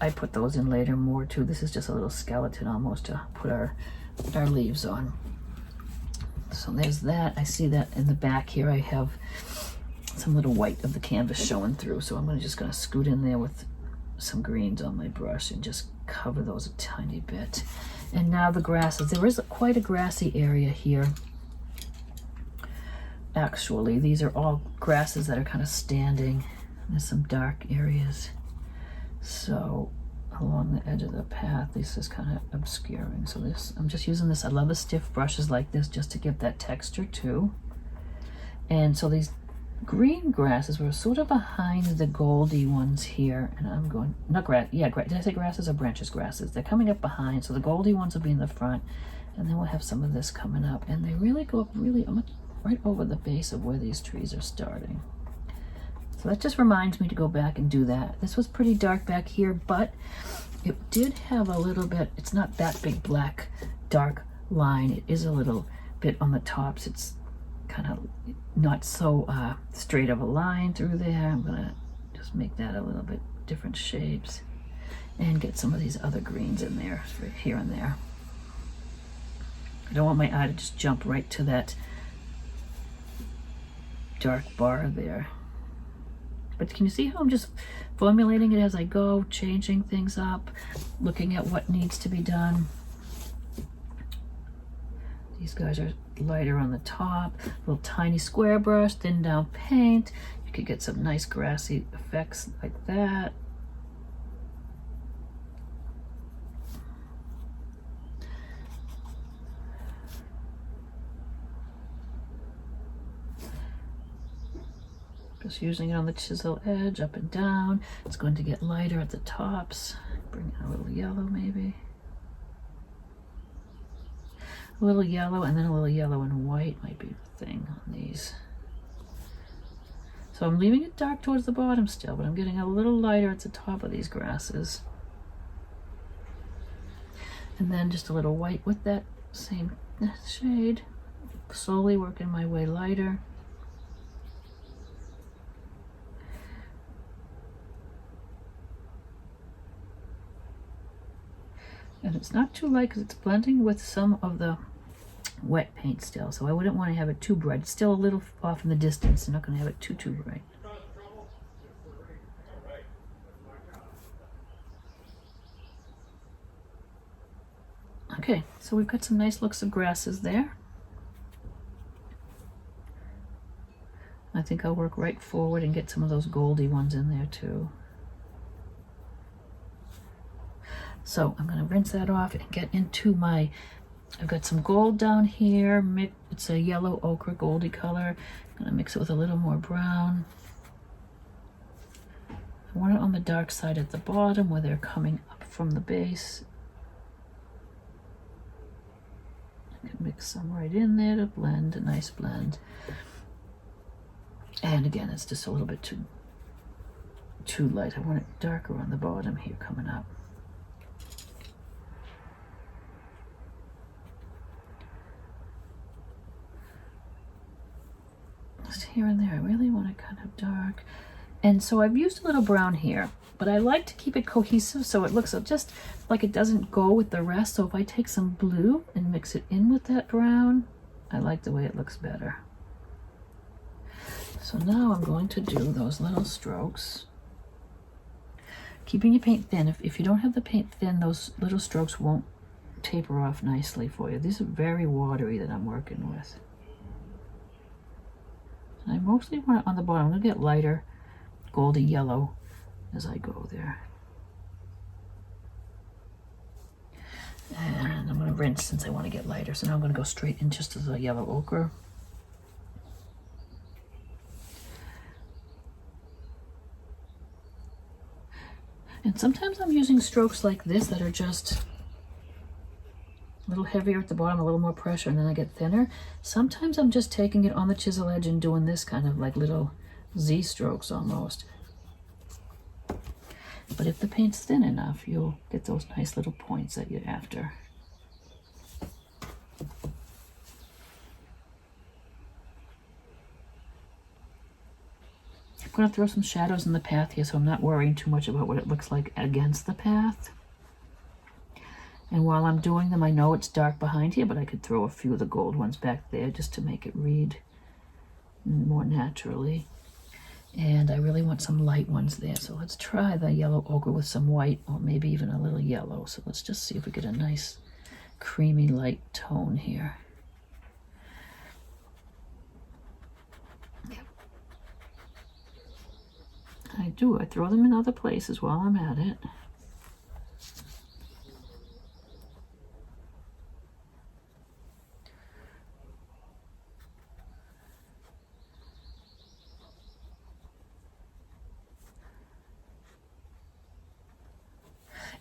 I put those in later more too. This is just a little skeleton almost to put our leaves on. So there's that. I see that in the back here I have some little white of the canvas showing through. So I'm just going to scoot in there with some greens on my brush and just cover those a tiny bit. And now the grasses. There is quite a grassy area here. Actually, these are all grasses that are kind of standing. There's some dark areas. So along the edge of the path, this is kind of obscuring. So this, I'm just using this. I love the stiff brushes like this just to give that texture too. And so these green grasses were sort of behind the goldy ones here. And I'm going, not grass, yeah, did I say grasses or branches? Grasses. They're coming up behind. So the goldy ones will be in the front. And then we'll have some of this coming up. And they really go up really right over the base of where these trees are starting. So that just reminds me to go back and do that. This was pretty dark back here, but It did have a little bit, it's not that big black dark line. It is a little bit on the tops. It's kind of not so straight of a line through there. I'm gonna just make that a little bit different shapes and get some of these other greens in there right here and there. I don't want my eye to just jump right to that dark bar there. But can you see how I'm just formulating it as I go, changing things up, looking at what needs to be done? These guys are lighter on the top, little tiny square brush, thin down paint. You could get some nice grassy effects like that. Just using it on the chisel edge, up and down. It's going to get lighter at the tops. Bring in a little yellow maybe. A little yellow and then a little yellow and white might be the thing on these. So I'm leaving it dark towards the bottom still, but I'm getting a little lighter at the top of these grasses. And then just a little white with that same shade. Slowly working my way lighter. And it's not too light because it's blending with some of the wet paint still, so I wouldn't want to have it too bright. It's still a little off in the distance. I'm not going to have it too bright. Okay, so we've got some nice looks of grasses there. I think I'll work right forward and get some of those goldy ones in there too. So I'm going to rinse that off and get into my, I've got some gold down here. It's a yellow ochre goldy color. I'm going to mix it with a little more brown. I want it on the dark side at the bottom where they're coming up from the base. I can mix some right in there to blend, a nice blend. And again, it's just a little bit too light. I want it darker on the bottom here coming up. Just here and there, I really want it kind of dark. And so I've used a little brown here, but I like to keep it cohesive so it looks just like it doesn't go with the rest. So if I take some blue and mix it in with that brown, I like the way it looks better. So now I'm going to do those little strokes. Keeping your paint thin. If you don't have the paint thin, those little strokes won't taper off nicely for you. These are very watery that I'm working with. And I mostly want it on the bottom. I'm going to get lighter goldy yellow as I go there. And I'm going to rinse since I want to get lighter. So now I'm going to go straight in just to the yellow ochre. And sometimes I'm using strokes like this that are just a little heavier at the bottom, a little more pressure, and then I get thinner. Sometimes I'm just taking it on the chisel edge and doing this kind of like little Z strokes almost. But if the paint's thin enough, you'll get those nice little points that you're after. I'm going to throw some shadows in the path here, so I'm not worrying too much about what it looks like against the path. And while I'm doing them, I know it's dark behind here, but I could throw a few of the gold ones back there just to make it read more naturally. And I really want some light ones there, so let's try the yellow ochre with some white, or maybe even a little yellow. So let's just see if we get a nice creamy light tone here. I throw them in other places while I'm at it.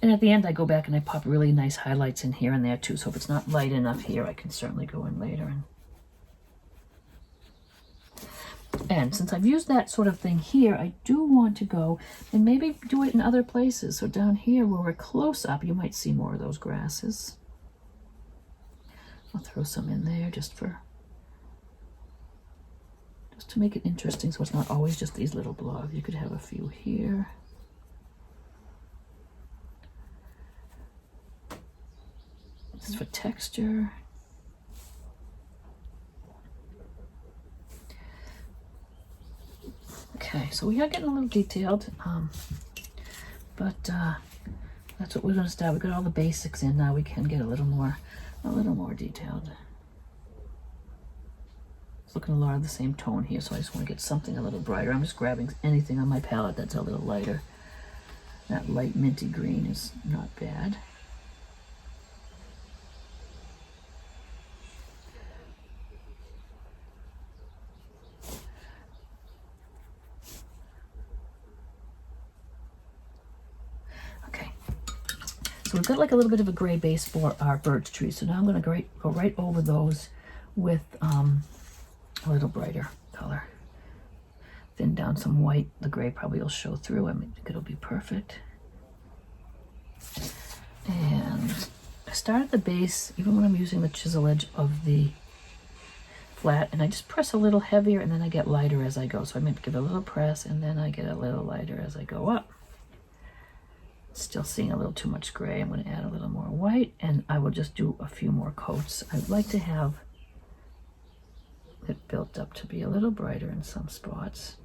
And at the end, I go back and I pop really nice highlights in here and there too. So if it's not light enough here, I can certainly go in later. And since I've used that sort of thing here, I do want to go and maybe do it in other places. So down here where we're close up, you might see more of those grasses. I'll throw some in there just to make it interesting, so it's not always just these little blobs. You could have a few here. This is for texture. Okay, so we are getting a little detailed, but that's what we're going to start. We got all the basics in. Now we can get a little more detailed. It's looking a lot of the same tone here, so I just want to get something a little brighter. I'm just grabbing anything on my palette that's a little lighter. That light minty green is not bad. Okay, so we've got like a little bit of a gray base for our birch tree. So now I'm going to go right over those with a little brighter color. Thin down some white. The gray probably will show through. I think it'll be perfect. And I start at the base, even when I'm using the chisel edge of the flat, and I just press a little heavier, and then I get lighter as I go. So I might give it a little press, and then I get a little lighter as I go up. Still seeing a little too much gray. I'm going to add a little more white, and I will just do a few more coats. I'd like to have it built up to be a little brighter in some spots.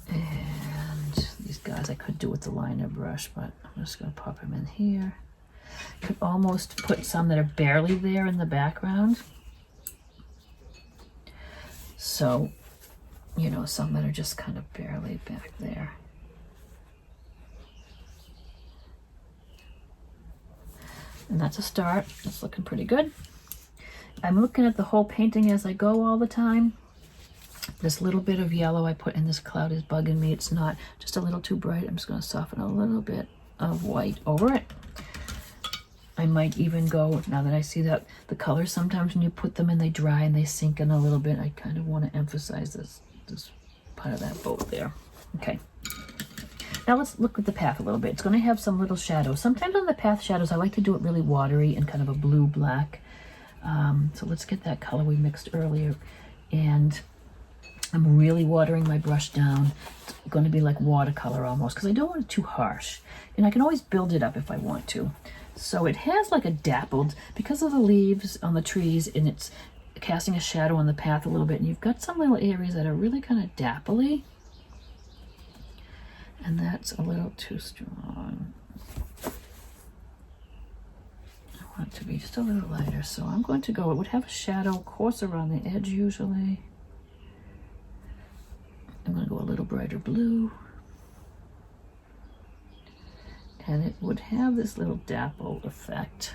And these guys I could do with the liner brush, but I'm just going to pop them in here. Could almost put some that are barely there in the background. So, you know, some that are just kind of barely back there. And that's a start. It's looking pretty good. I'm looking at the whole painting as I go all the time. This little bit of yellow I put in this cloud is bugging me. It's not just a little too bright. I'm just going to soften a little bit of white over it. I might even go, now that I see that the colors, sometimes when you put them in, they dry and they sink in a little bit. I kind of want to emphasize this part of that boat there. Okay. Now let's look at the path a little bit. It's going to have some little shadows. Sometimes on the path shadows, I like to do it really watery and kind of a blue-black. So let's get that color we mixed earlier. And I'm really watering my brush down. It's going to be like watercolor almost, because I don't want it too harsh. And I can always build it up if I want to. So it has like a dappled, because of the leaves on the trees, and it's casting a shadow on the path a little bit. And you've got some little areas that are really kind of dappley. And that's a little too strong. I want it to be just a little lighter. So I'm going to go, it would have a shadow coarse around the edge usually. I'm going to go a little brighter blue. And it would have this little dapple effect.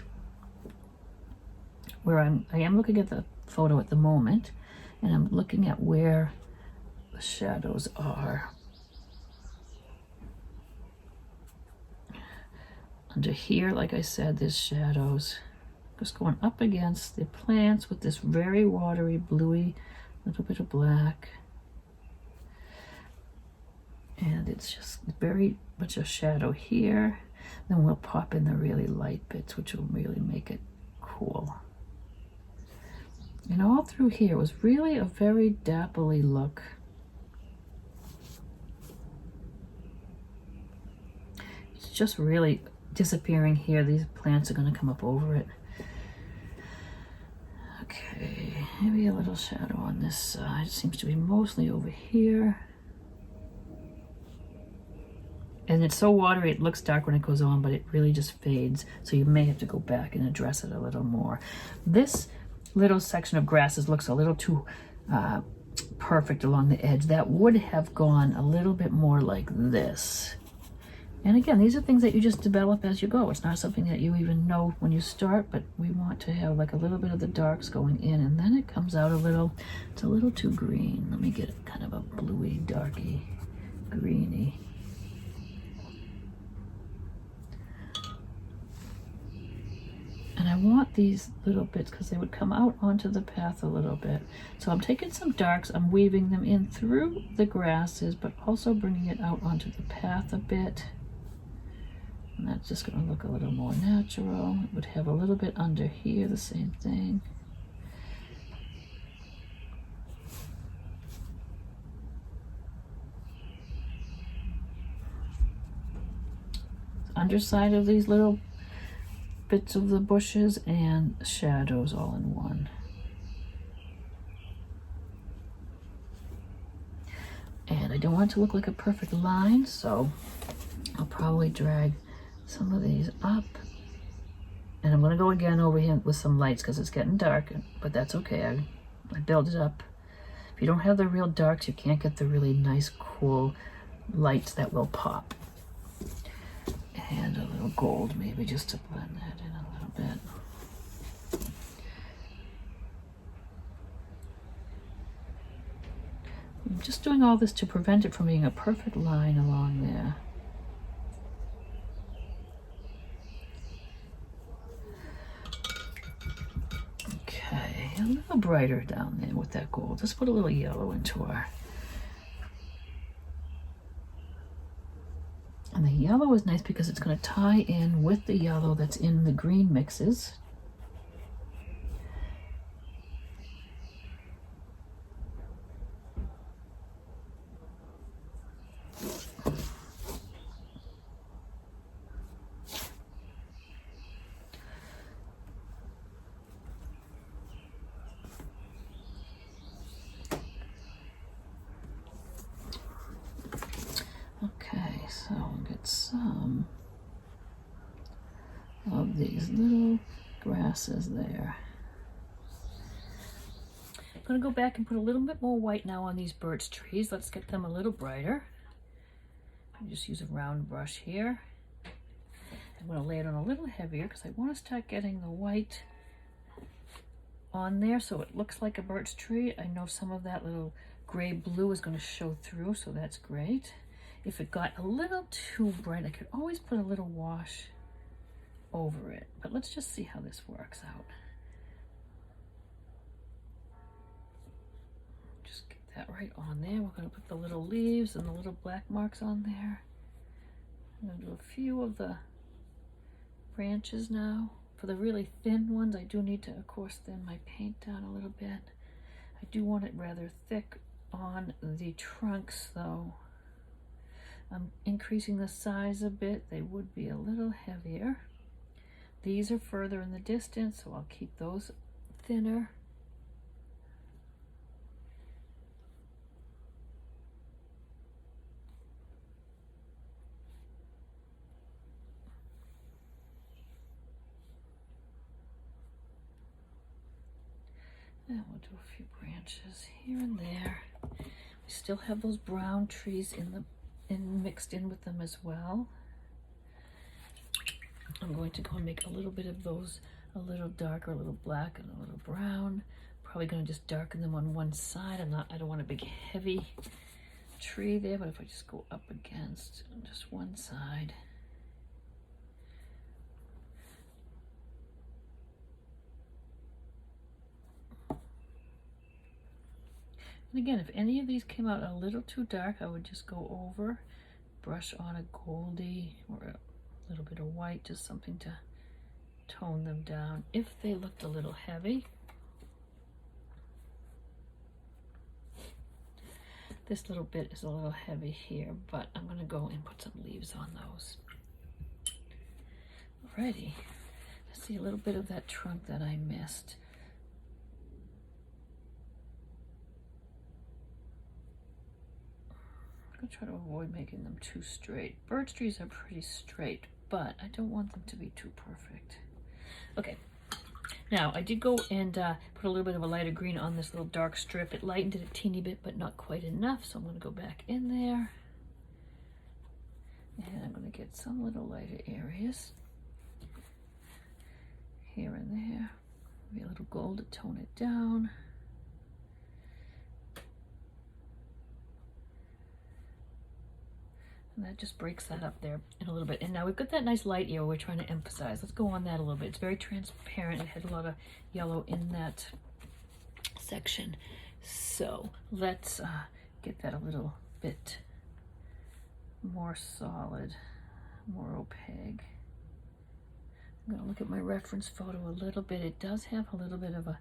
Where I am looking at the photo at the moment, and I'm looking at where the shadows are. Under here, like I said, there's shadows. Just going up against the plants with this very watery, bluey, little bit of black. And it's just very much a shadow here. Then we'll pop in the really light bits, which will really make it cool. And all through here was really a very dappley look. It's just really disappearing here. These plants are going to come up over it. Okay, maybe a little shadow on this side. It seems to be mostly over here. And it's so watery, it looks dark when it goes on, but it really just fades. So you may have to go back and address it a little more. This little section of grasses looks a little too perfect along the edge. That would have gone a little bit more like this. And again, these are things that you just develop as you go. It's not something that you even know when you start, but we want to have like a little bit of the darks going in, and then it comes out a little, it's a little too green. Let me get kind of a bluey, darky, greeny. I want these little bits because they would come out onto the path a little bit. So I'm taking some darks, I'm weaving them in through the grasses, but also bringing it out onto the path a bit. And that's just going to look a little more natural. It would have a little bit under here, the same thing. Underside of these little bits of the bushes and shadows all in one. And I don't want it to look like a perfect line, so I'll probably drag some of these up. And I'm going to go again over here with some lights because it's getting dark, but that's okay. I build it up. If you don't have the real darks, you can't get the really nice, cool lights that will pop. And a little gold maybe just to blend that in a little bit. I'm just doing all this to prevent it from being a perfect line along there. Okay, a little brighter down there with that gold. Let's put a little yellow into our... And the yellow is nice because it's going to tie in with the yellow that's in the green mixes. Okay, so we'll get some of these little grasses there. I'm going to go back and put a little bit more white now on these birch trees. Let's get them a little brighter. I just use a round brush here. I'm going to lay it on a little heavier because I want to start getting the white on there so it looks like a birch tree. I know some of that little gray blue is going to show through, so that's great. If it got a little too bright, I could always put a little wash over it. But let's just see how this works out. Just get that right on there. We're going to put the little leaves and the little black marks on there. I'm going to do a few of the branches now. For the really thin ones, I do need to, of course, thin my paint down a little bit. I do want it rather thick on the trunks, though. I'm increasing the size a bit. They would be a little heavier. These are further in the distance, so I'll keep those thinner. And we'll do a few branches here and there. We still have those brown trees mixed in with them as well. I'm going to go and make a little bit of those a little darker, a little black and a little brown. Probably going to just darken them on one side. I don't want a big heavy tree there, but if I just go up against just one side. And again, if any of these came out a little too dark, I would just go over, brush on a goldie or a little bit of white, just something to tone them down if they looked a little heavy. This little bit is a little heavy here, but I'm going to go and put some leaves on those. Alrighty, I see a little bit of that trunk that I missed. I'm going to try to avoid making them too straight. Birch trees are pretty straight, but I don't want them to be too perfect. Okay, now I did go and put a little bit of a lighter green on this little dark strip. It lightened it a teeny bit, but not quite enough, so I'm going to go back in there. And I'm going to get some little lighter areas here and there. Maybe a little gold to tone it down. And that just breaks that up there in a little bit. And now we've got that nice light area we're trying to emphasize. Let's go on that a little bit. It's very transparent. It had a lot of yellow in that section. So let's get that a little bit more solid, more opaque. I'm going to look at my reference photo a little bit. It does have a little bit of a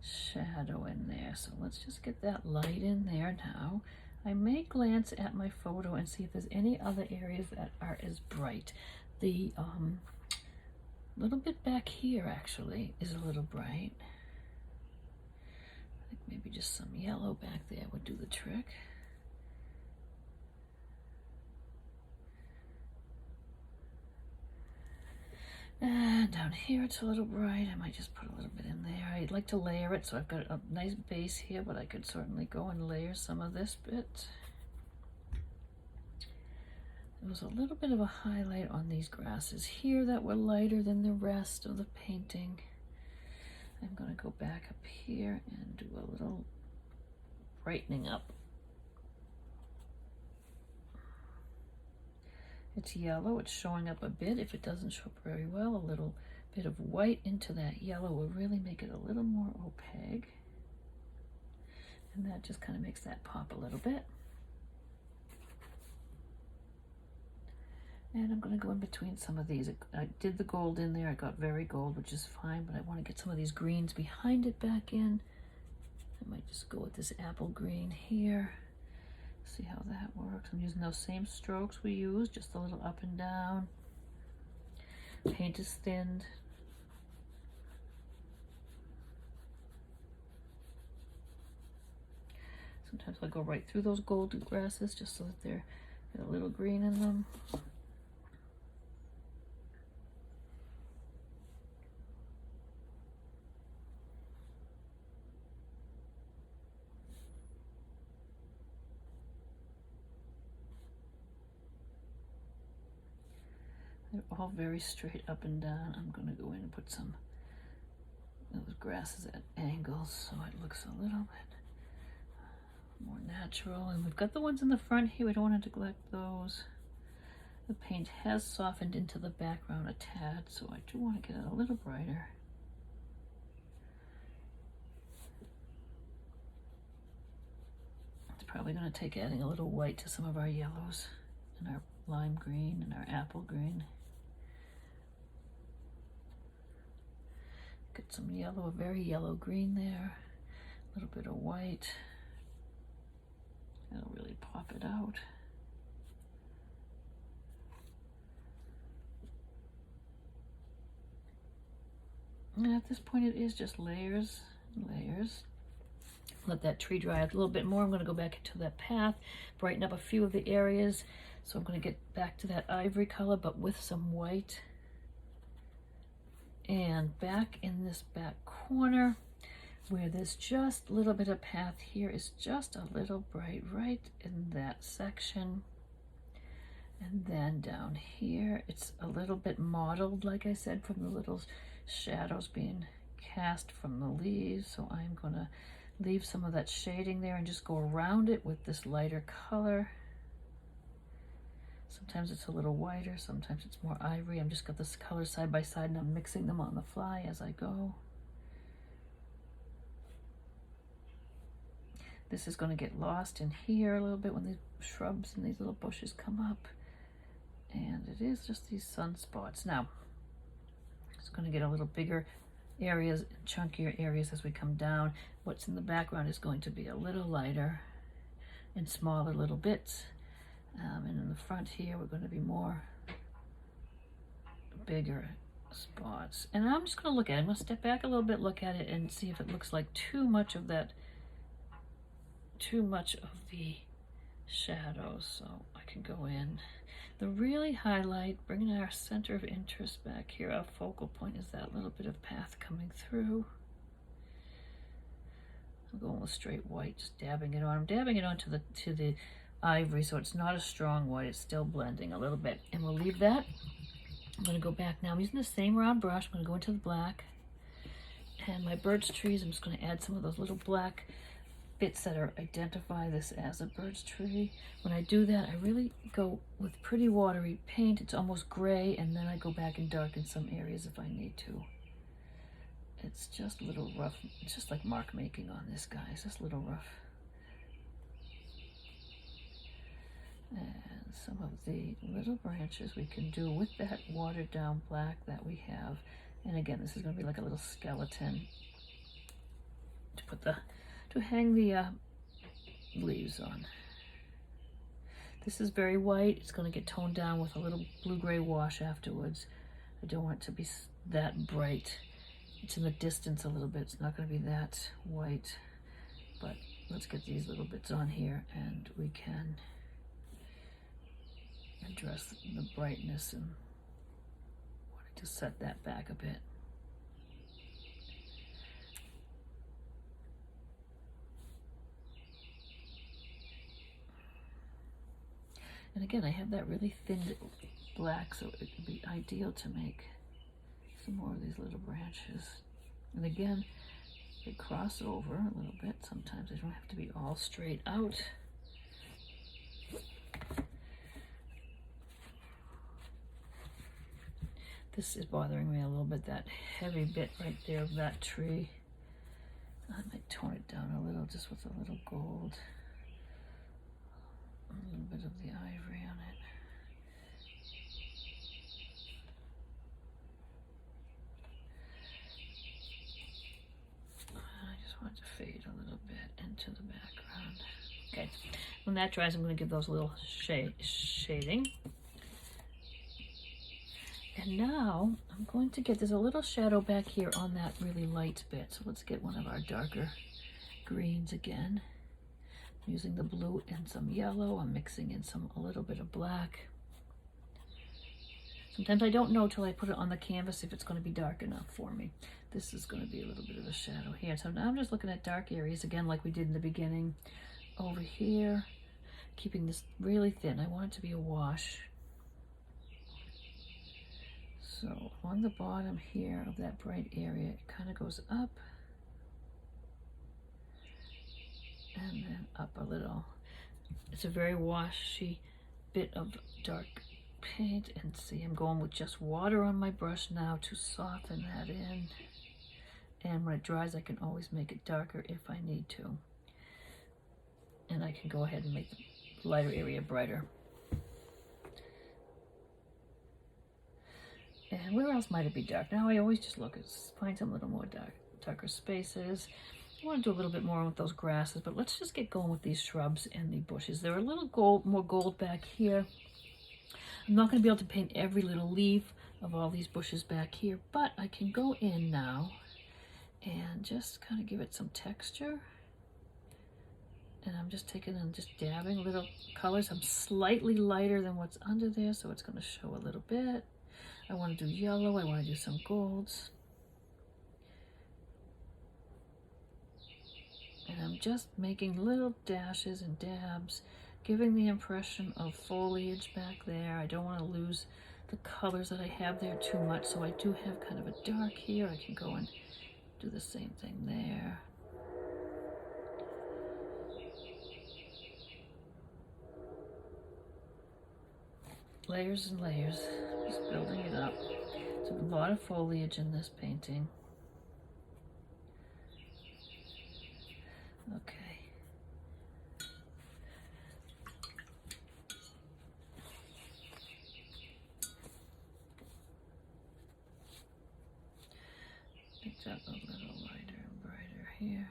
shadow in there. So let's just get that light in there now. I may glance at my photo and see if there's any other areas that are as bright. The little bit back here actually is a little bright. I think maybe just some yellow back there would do the trick. And down here it's a little bright. I might just put a little bit in there. I'd like to layer it, so I've got a nice base here, but I could certainly go and layer some of this bit. There was a little bit of a highlight on these grasses here that were lighter than the rest of the painting. I'm going to go back up here and do a little brightening up. It's yellow, it's showing up a bit. If it doesn't show up very well, a little bit of white into that yellow will really make it a little more opaque. And that just kind of makes that pop a little bit. And I'm going to go in between some of these. I did the gold in there. I got very gold, which is fine, but I want to get some of these greens behind it back in. I might just go with this apple green here. See how that works. I'm using those same strokes we used, just a little up and down. Paint is thinned. Sometimes I'll go right through those gold grasses just so that they're got a little green in them. They're all very straight up and down. I'm going to go in and put some of those grasses at angles so it looks a little bit more natural. And we've got the ones in the front here. We don't want to neglect those. The paint has softened into the background a tad, so I do want to get it a little brighter. It's probably going to take adding a little white to some of our yellows and our lime green and our apple green. Get some yellow, a very yellow green there, a little bit of white. That'll really pop it out. And at this point it is just layers and layers. Let that tree dry out a little bit more. I'm going to go back into that path, brighten up a few of the areas. So I'm going to get back to that ivory color, but with some white. And back in this back corner, where there's just a little bit of path here, is just a little bright right in that section. And then down here, it's a little bit mottled, like I said, from the little shadows being cast from the leaves. So I'm going to leave some of that shading there and just go around it with this lighter color. Sometimes it's a little whiter, sometimes it's more ivory. I'm just got this color side by side and I'm mixing them on the fly as I go. This is going to get lost in here a little bit when these shrubs and these little bushes come up. And it is just these sunspots. Now, it's going to get a little bigger areas, chunkier areas as we come down. What's in the background is going to be a little lighter and smaller little bits. And in the front here, we're going to be more bigger spots. And I'm just going to look at it. I'm going to step back a little bit, look at it, and see if it looks like too much of the shadows. So I can go in. The really highlight, bringing our center of interest back here, our focal point is that little bit of path coming through. I'm going with straight white, just dabbing it on. I'm dabbing it on to the ivory, so it's not a strong white. It's still blending a little bit. And we'll leave that. I'm going to go back now. I'm using the same round brush. I'm going to go into the black. And my birch trees, I'm just going to add some of those little black bits that are identify this as a birch tree. When I do that, I really go with pretty watery paint. It's almost gray, and then I go back and darken some areas if I need to. It's just a little rough. It's just like mark making on this, guys. Just a little rough. And some of the little branches we can do with that watered down black that we have. And again, this is going to be like a little skeleton to put to hang the leaves on. This is very white. It's going to get toned down with a little blue-gray wash afterwards. I don't want it to be that bright. It's in the distance a little bit. It's not going to be that white. But let's get these little bits on here, and we can address the brightness and wanting to set that back a bit. And again, I have that really thin black, so it would be ideal to make some more of these little branches. And again, they cross over a little bit. Sometimes they don't have to be all straight out. This is bothering me a little bit, that heavy bit right there of that tree. I might tone it down a little just with a little gold. A little bit of the ivory on it. I just want to fade a little bit into the background. Okay, when that dries, I'm going to give those a little shading. And now I'm going to get, there's a little shadow back here on that really light bit. So let's get one of our darker greens again. I'm using the blue and some yellow. I'm mixing in a little bit of black. Sometimes I don't know till I put it on the canvas if it's going to be dark enough for me. This is going to be a little bit of a shadow here. So now I'm just looking at dark areas again like we did in the beginning. Over here, keeping this really thin. I want it to be a wash. So on the bottom here of that bright area, it kind of goes up and then up a little. It's a very washy bit of dark paint, and see, I'm going with just water on my brush now to soften that in. And when it dries, I can always make it darker if I need to. And I can go ahead and make the lighter area brighter. And where else might it be dark? Now I always just find some little more darker spaces. I want to do a little bit more with those grasses, but let's just get going with these shrubs and the bushes. They're a little more gold back here. I'm not going to be able to paint every little leaf of all these bushes back here, but I can go in now and just kind of give it some texture. And I'm just taking and just dabbing little colors. I'm slightly lighter than what's under there, so it's going to show a little bit. I want to do yellow, I want to do some golds. And I'm just making little dashes and dabs, giving the impression of foliage back there. I don't want to lose the colors that I have there too much, so I do have kind of a dark here. I can go and do the same thing there. Layers and layers, just building it up. There's a lot of foliage in this painting. Okay. Picked up a little lighter and brighter here.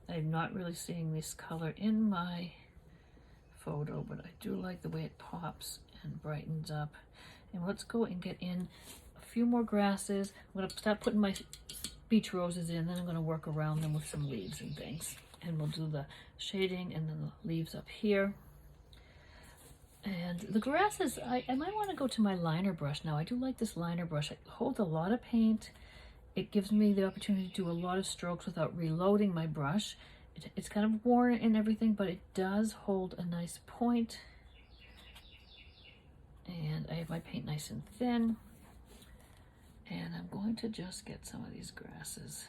I'm not really seeing this color in my photo, but I do like the way it pops and brightens up. And let's go and get in a few more grasses. I'm going to start putting my beach roses in, then I'm going to work around them with some leaves and things. And we'll do the shading and then the leaves up here. And the grasses, I might want to go to my liner brush now. I do like this liner brush. It holds a lot of paint. It gives me the opportunity to do a lot of strokes without reloading my brush. It's kind of worn and everything, but it does hold a nice point. And I have my paint nice and thin. And I'm going to just get some of these grasses.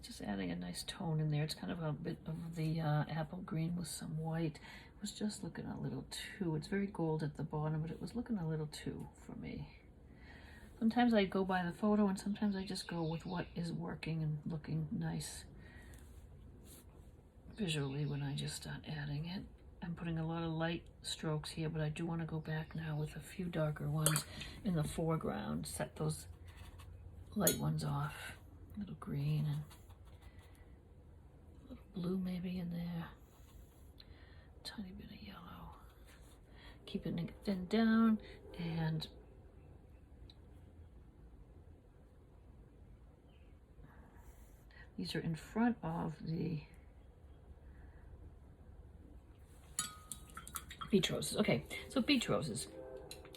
Just adding a nice tone in there. It's kind of a bit of the apple green with some white. It was just looking a little too, it's very gold at the bottom, but it was looking a little too for me. Sometimes I go by the photo and sometimes I just go with what is working and looking nice visually when I just start adding it. I'm putting a lot of light strokes here, but I do want to go back now with a few darker ones in the foreground. Set those light ones off. A little green and a little blue maybe in there. Tiny bit of yellow. Keeping it thin down, and these are in front of the beach roses. Okay, so beach roses.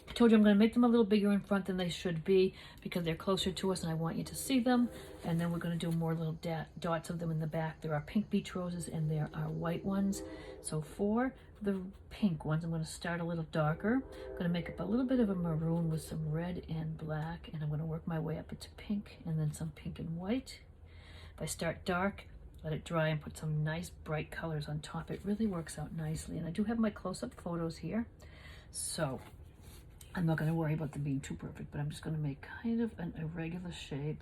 I told you I'm going to make them a little bigger in front than they should be because they're closer to us and I want you to see them. And then we're going to do more little dots of them in the back. There are pink beach roses and there are white ones. So for the pink ones, I'm going to start a little darker. I'm going to make up a little bit of a maroon with some red and black, and I'm going to work my way up into pink and then some pink and white. If I start dark, let it dry and put some nice bright colors on top. It really works out nicely. And I do have my close-up photos here. So I'm not going to worry about them being too perfect, but I'm just going to make kind of an irregular shape.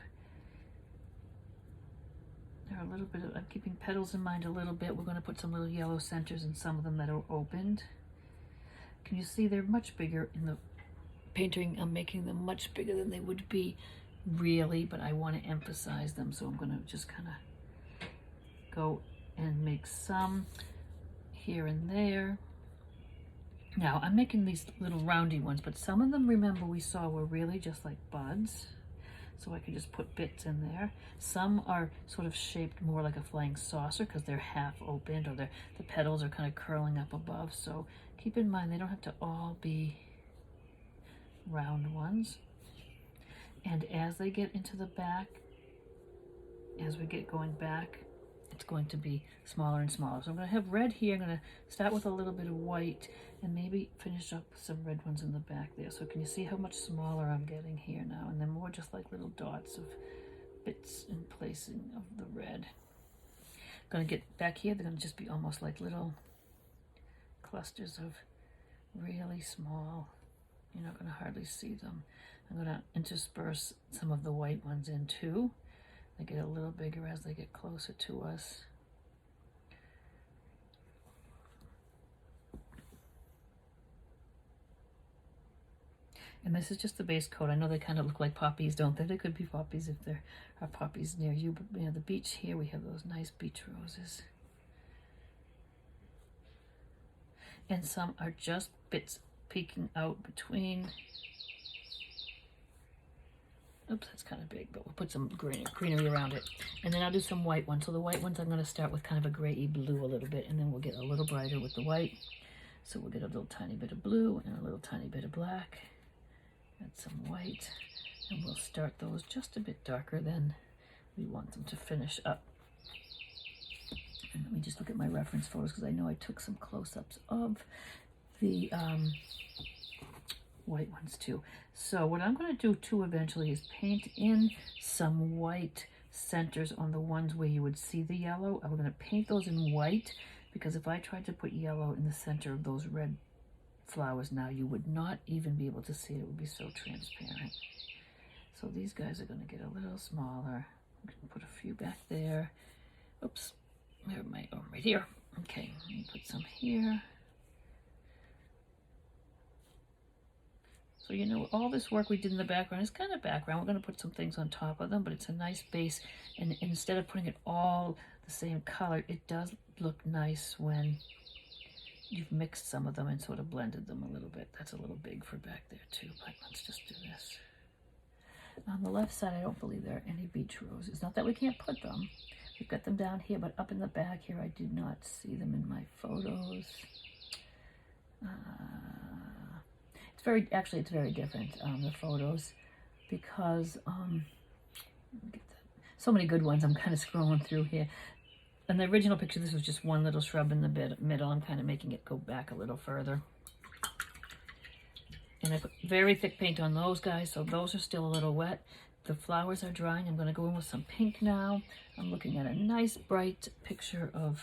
There are a little bit of, I'm keeping petals in mind a little bit. We're going to put some little yellow centers in some of them that are opened. Can you see they're much bigger in the painting? I'm making them much bigger than they would be really, but I want to emphasize them. So I'm going to just kind of go and make some here and there. Now I'm making these little roundy ones, but some of them, remember, we saw were really just like buds. So I can just put bits in there. Some are sort of shaped more like a flying saucer because they're half opened, or the petals are kind of curling up above. So keep in mind they don't have to all be round ones. And as they get into the back, as we get going back, it's going to be smaller and smaller. So I'm going to have red here. I'm going to start with a little bit of white and maybe finish up with some red ones in the back there. So can you see how much smaller I'm getting here now? And then more just like little dots of bits and placing of the red. I'm going to get back here. They're going to just be almost like little clusters of really small. You're not going to hardly see them. I'm going to intersperse some of the white ones in too. They get a little bigger as they get closer to us. And this is just the base coat. I know they kind of look like poppies, don't they? They could be poppies if there are poppies near you. But you know, the beach here, we have those nice beach roses. And some are just bits peeking out between. Oops, that's kind of big, but we'll put some greenery around it. And then I'll do some white ones. So the white ones, I'm going to start with kind of a gray blue a little bit, and then we'll get a little brighter with the white. So we'll get a little tiny bit of blue and a little tiny bit of black. Add some white, and we'll start those just a bit darker than we want them to finish up. And let me just look at my reference photos because I know I took some close-ups of the white ones too. So what I'm going to do too eventually is paint in some white centers on the ones where you would see the yellow. I'm going to paint those in white because if I tried to put yellow in the center of those red flowers now, you would not even be able to see it. It would be so transparent. So these guys are going to get a little smaller. I'm going to put a few back there. Oops, where am I? Oh, right here. Okay, let me put some here. So, you know, all this work we did in the background is kind of background. We're going to put some things on top of them, but it's a nice base. And instead of putting it all the same color, it does look nice when you've mixed some of them and sort of blended them a little bit. That's a little big for back there too, but let's just do this. On the left side, I don't believe there are any beach roses. Not that we can't put them. We've got them down here, but up in the back here, I did not see them in my photos. It's very different, the photos, because so many good ones. I'm kind of scrolling through here. In the original picture, this was just one little shrub in the middle. I'm kind of making it go back a little further. And I put very thick paint on those guys, so those are still a little wet. The flowers are drying. I'm going to go in with some pink now. I'm looking at a nice bright picture of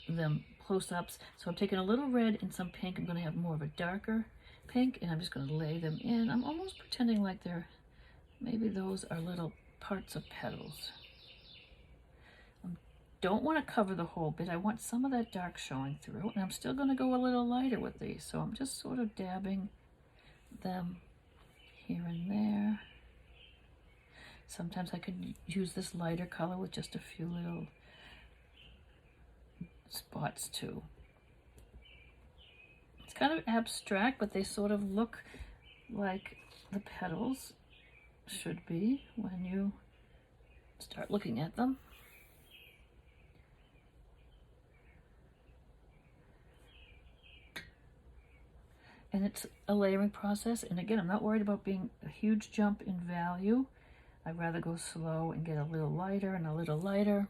them close-ups. So I'm taking a little red and some pink. I'm going to have more of a darker pink, and I'm just going to lay them in. I'm almost pretending like maybe those are little parts of petals. Don't want to cover the whole bit. I want some of that dark showing through, and I'm still going to go a little lighter with these. So I'm just sort of dabbing them here and there. Sometimes I could use this lighter color with just a few little spots too. It's kind of abstract, but they sort of look like the petals should be when you start looking at them. And it's a layering process. And again, I'm not worried about being a huge jump in value. I'd rather go slow and get a little lighter and a little lighter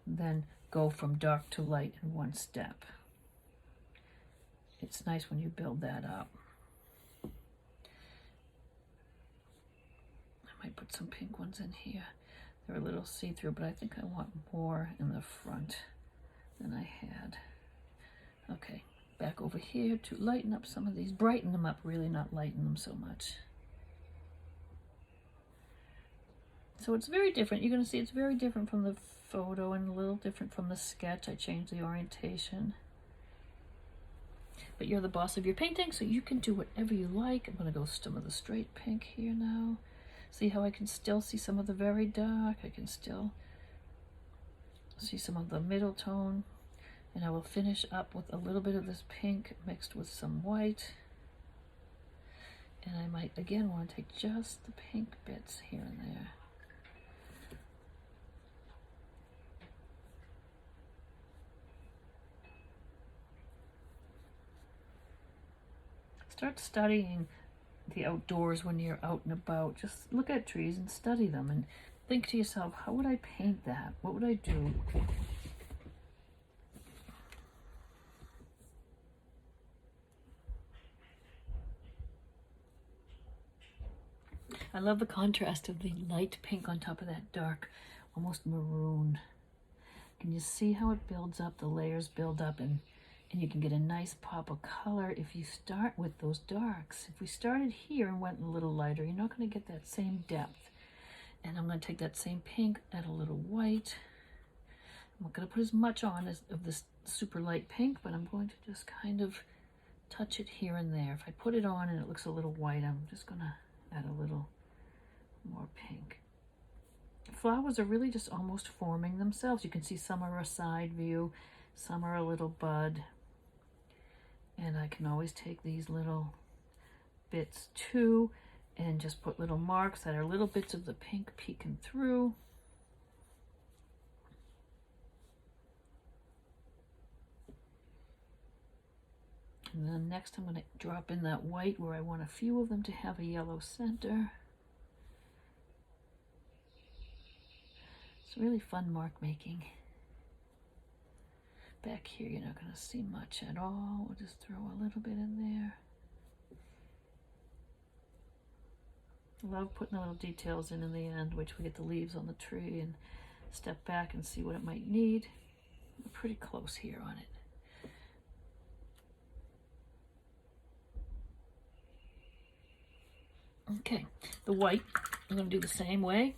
than go from dark to light in one step. It's nice when you build that up. I might put some pink ones in here. They're a little see-through, but I think I want more in the front than I had. Okay, back over here to lighten up some of these, brighten them up, really, not lighten them so much. So it's very different. You're going to see it's very different from the photo and a little different from the sketch. I changed the orientation. But you're the boss of your painting, so you can do whatever you like. I'm going to go some of the straight pink here now. See how I can still see some of the very dark. I can still see some of the middle tone. And I will finish up with a little bit of this pink mixed with some white. And I might, again, want to take just the pink bits here and there. Start studying the outdoors when you're out and about. Just look at trees and study them and think to yourself, how would I paint that? What would I do? I love the contrast of the light pink on top of that dark, almost maroon. Can you see how it builds up? The layers build up, and you can get a nice pop of color if you start with those darks. If we started here and went a little lighter, you're not going to get that same depth. And I'm going to take that same pink, add a little white. I'm not going to put as much on of this super light pink, but I'm going to just kind of touch it here and there. If I put it on and it looks a little white, I'm just going to add a little more pink. Flowers are really just almost forming themselves. You can see some are a side view, some are a little bud. And I can always take these little bits too and just put little marks that are little bits of the pink peeking through. And then next I'm going to drop in that white where I want a few of them to have a yellow center. It's really fun mark making. Back here you're not going to see much at all. We'll just throw a little bit in there. I love putting the little details in the end. Wait till we get the leaves on the tree and step back and see what it might need. We're pretty close here on it. Okay, the white, I'm going to do the same way.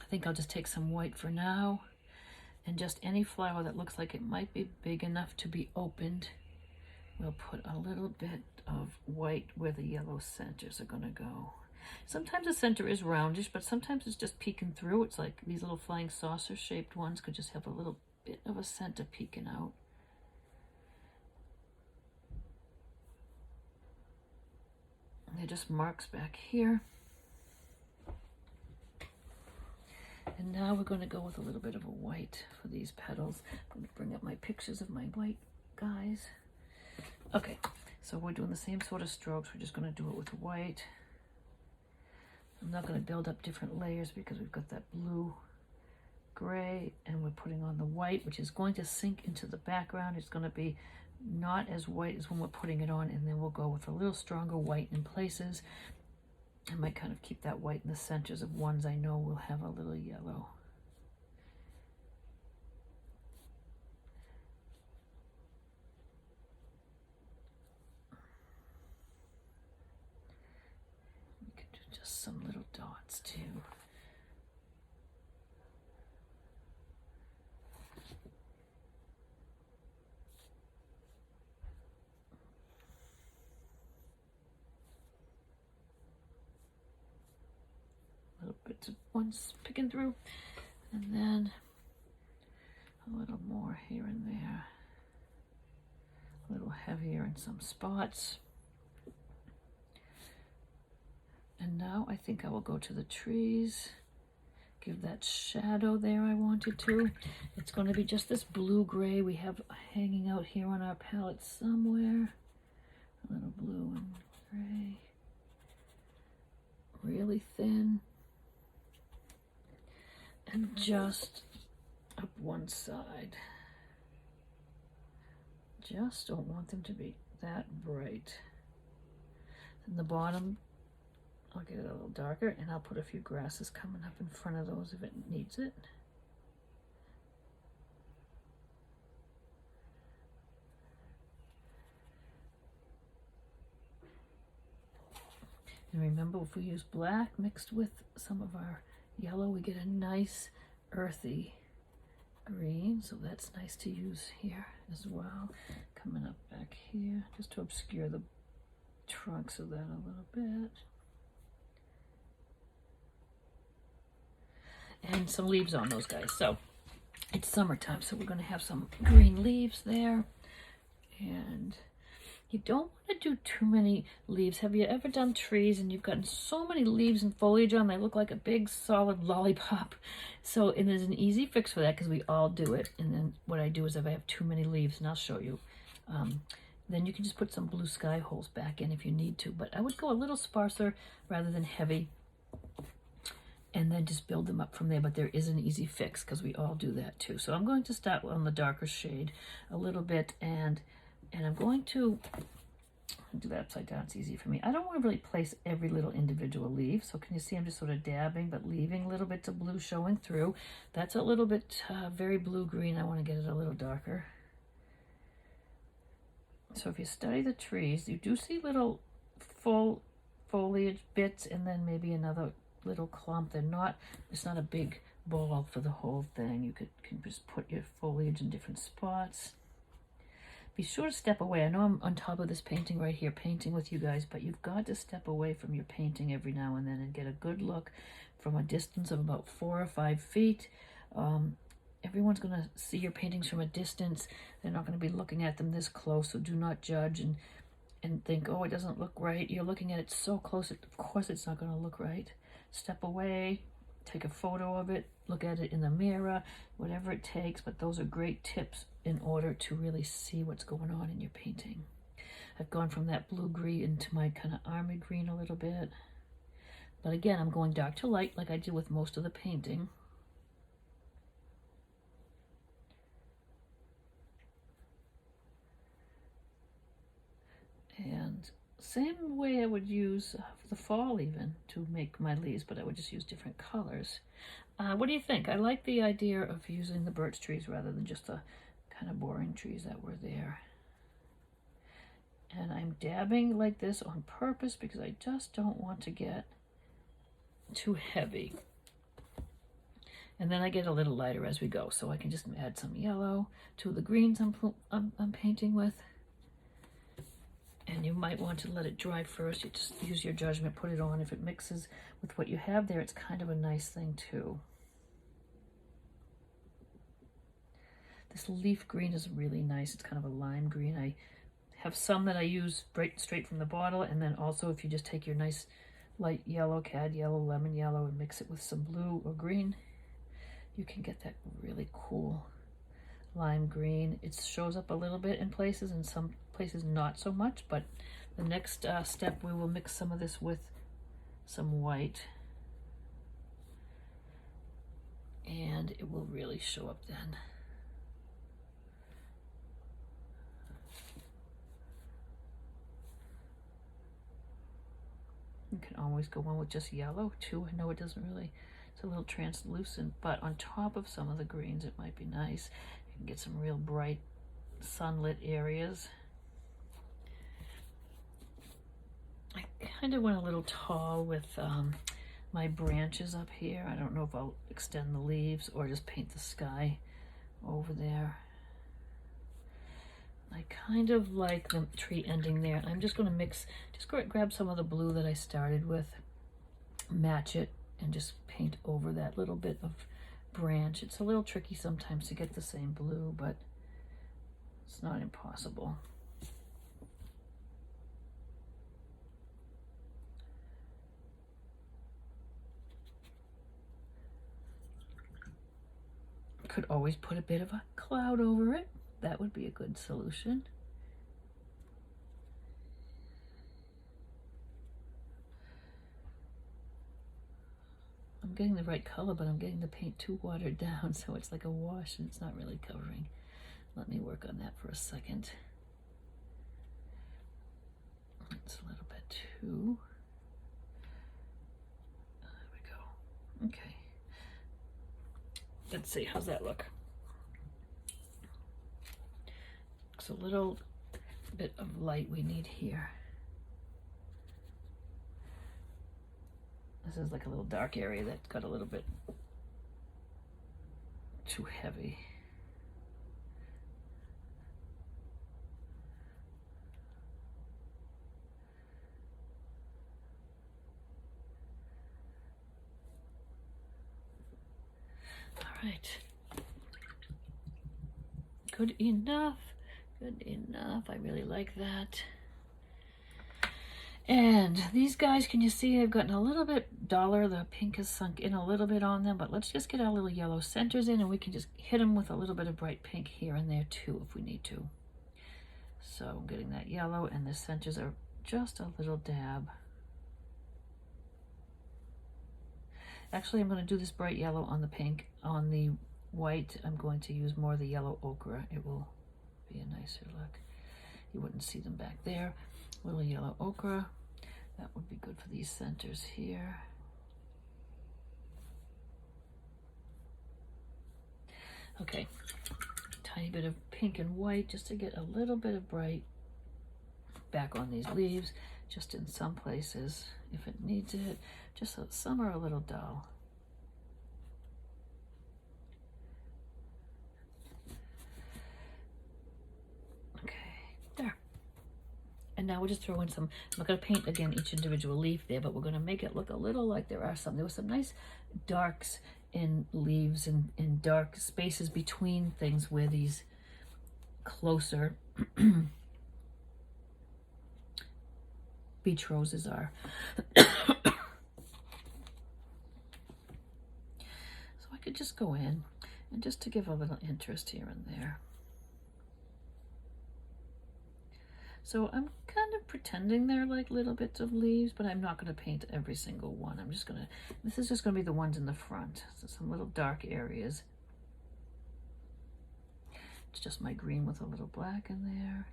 I think I'll just take some white for now, and just any flower that looks like it might be big enough to be opened, we'll put a little bit of white where the yellow centers are going to go. Sometimes the center is roundish, but sometimes it's just peeking through. It's like these little flying saucer shaped ones could just have a little bit of a center peeking out. They're just marks back here. And now we're going to go with a little bit of a white for these petals. I'm going to bring up my pictures of my white guys. Okay, so we're doing the same sort of strokes. We're just going to do it with white. I'm not going to build up different layers because we've got that blue, gray, and we're putting on the white, which is going to sink into the background. It's going to be not as white as when we're putting it on, and then we'll go with a little stronger white in places. I might kind of keep that white in the centers of ones I know will have a little yellow. We could do just some little dots too. Little bits of ones picking through, and then a little more here and there, a little heavier in some spots. And now I think I will go to the trees, give that shadow there I wanted to. It's going to be just this blue-gray we have hanging out here on our palette somewhere. A little blue and gray, really thin. And just up one side. Just don't want them to be that bright. And the bottom, I'll get it a little darker, and I'll put a few grasses coming up in front of those if it needs it. And remember, if we use black mixed with some of our yellow, we get a nice earthy green, so that's nice to use here as well. Coming up back here just to obscure the trunks of that a little bit. And some leaves on those guys. So it's summertime, so we're going to have some green leaves there. And you don't want to do too many leaves. Have you ever done trees and you've gotten so many leaves and foliage on, they look like a big solid lollipop? So, and there's an easy fix for that because we all do it. And then what I do is if I have too many leaves, and I'll show you, then you can just put some blue sky holes back in if you need to. But I would go a little sparser rather than heavy, and then just build them up from there. But there is an easy fix because we all do that too. So I'm going to start on the darker shade a little bit, and I'm going to do that upside down. It's easy for me. I don't want to really place every little individual leaf. So can you see I'm just sort of dabbing, but leaving little bits of blue showing through. That's a little bit very blue-green. I want to get it a little darker. So if you study the trees, you do see little full foliage bits and then maybe another little clump. They're not, it's not a big ball for the whole thing. You can just put your foliage in different spots. Be sure to step away. I know I'm on top of this painting right here, painting with you guys, but you've got to step away from your painting every now and then and get a good look from a distance of about 4 or 5 feet. Everyone's going to see your paintings from a distance. They're not going to be looking at them this close, so do not judge and think, oh, it doesn't look right. You're looking at it so close, of course it's not going to look right. Step away, take a photo of it, look at it in the mirror, whatever it takes, but those are great tips in order to really see what's going on in your painting. I've gone from that blue-green into my kind of army green a little bit. But again, I'm going dark to light like I did with most of the painting. And same way I would use for the fall even to make my leaves, but I would just use different colors. What do you think? I like the idea of using the birch trees rather than just the kind of boring trees that were there. And I'm dabbing like this on purpose because I just don't want to get too heavy. And then I get a little lighter as we go, so I can just add some yellow to the greens I'm painting with. And you might want to let it dry first. You just use your judgment, put it on. If it mixes with what you have there, it's kind of a nice thing too. This leaf green is really nice. It's kind of a lime green. I have some that I use straight from the bottle, and then also if you just take your nice light yellow, cad yellow, lemon yellow, and mix it with some blue or green, you can get that really cool lime green. It shows up a little bit in places, and some places not so much, but the next step we will mix some of this with some white and it will really show up then. You can always go on with just yellow too. I know it doesn't really, it's a little translucent, but on top of some of the greens it might be nice. You can get some real bright sunlit areas. I kind of went a little tall with my branches up here. I don't know if I'll extend the leaves or just paint the sky over there. I kind of like the tree ending there. I'm just going to mix, just grab some of the blue that I started with, match it, and just paint over that little bit of branch. It's a little tricky sometimes to get the same blue, but it's not impossible. Could always put a bit of a cloud over it. That would be a good solution. I'm getting the right color, but I'm getting the paint too watered down, so it's like a wash and it's not really covering. Let me work on that for a second. It's a little bit too. There we go. Okay. Let's see, how's that look? It's a little bit of light we need here. This is like a little dark area that got a little bit too heavy. All right. Good enough. Good enough. I really like that. And these guys, can you see I've gotten a little bit duller. The pink has sunk in a little bit on them, but let's just get our little yellow centers in and we can just hit them with a little bit of bright pink here and there too if we need to. So I'm getting that yellow and the centers are just a little dab. Actually, I'm going to do this bright yellow on the pink. On the white, I'm going to use more of the yellow ochre. It will be a nicer look. You wouldn't see them back there. A little yellow ochre. That would be good for these centers here. Okay, tiny bit of pink and white just to get a little bit of bright back on these leaves, just in some places if it needs it. Just so some are a little dull. Okay, there. And now we'll just throw in some, I'm not going to paint again each individual leaf there, but we're going to make it look a little like there were some nice darks in leaves and in dark spaces between things where these closer beach roses are. So I could just go in and just to give a little interest here and there. So I'm kind of pretending they're like little bits of leaves, but I'm not going to paint every single one. I'm just going to, this is just going to be the ones in the front. So some little dark areas. It's just my green with a little black in there.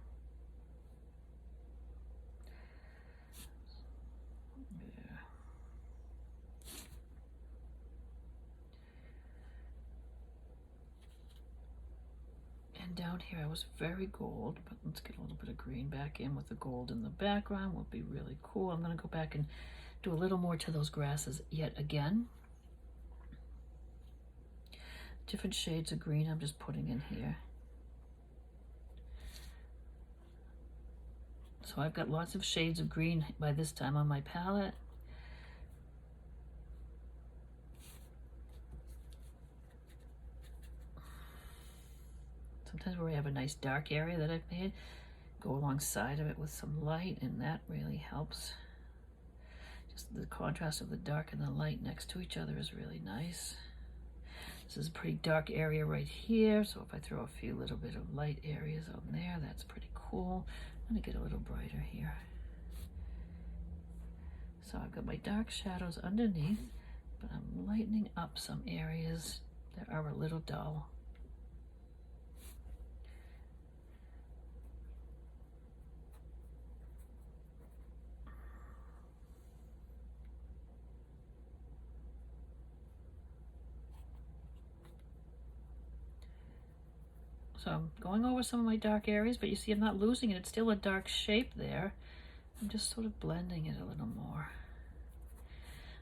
Yeah. And down here I was very gold, but let's get a little bit of green back in with the gold in the background. Will be really cool. I'm going to go back and do a little more to those grasses yet again. Different shades of green I'm just putting in here. So I've got lots of shades of green by this time on my palette. Sometimes where I have a nice dark area that I've made, go alongside of it with some light, and that really helps. Just the contrast of the dark and the light next to each other is really nice. This is a pretty dark area right here, so if I throw a few little bit of light areas on there, that's pretty cool. I'm gonna get a little brighter here. So I've got my dark shadows underneath, but I'm lightening up some areas They are a little dull. So I'm going over some of my dark areas, but you see I'm not losing it. It's still a dark shape there. I'm just sort of blending it a little more.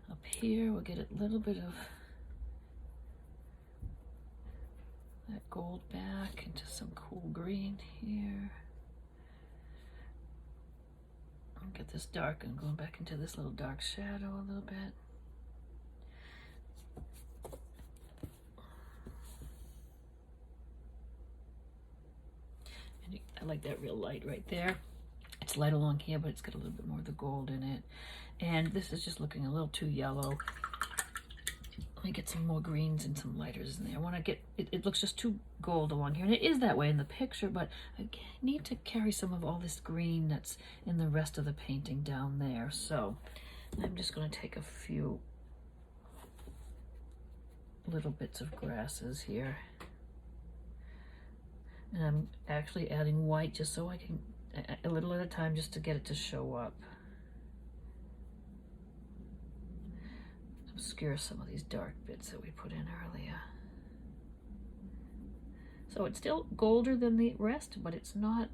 Up here, we'll get a little bit of that gold back into some cool green here. I'll get this dark and going back into this little dark shadow a little bit. And I like that real light right there. It's light along here, but it's got a little bit more of the gold in it. And this is just looking a little too yellow. Let me get some more greens and some lighters in there. I want to get, it looks just too gold along here. And it is that way in the picture, but I need to carry some of all this green that's in the rest of the painting down there. So I'm just going to take a few little bits of grasses here. And I'm actually adding white just so I can, a little at a time, just to get it to show up. Obscure some of these dark bits that we put in earlier. So it's still golder than the rest, but it's not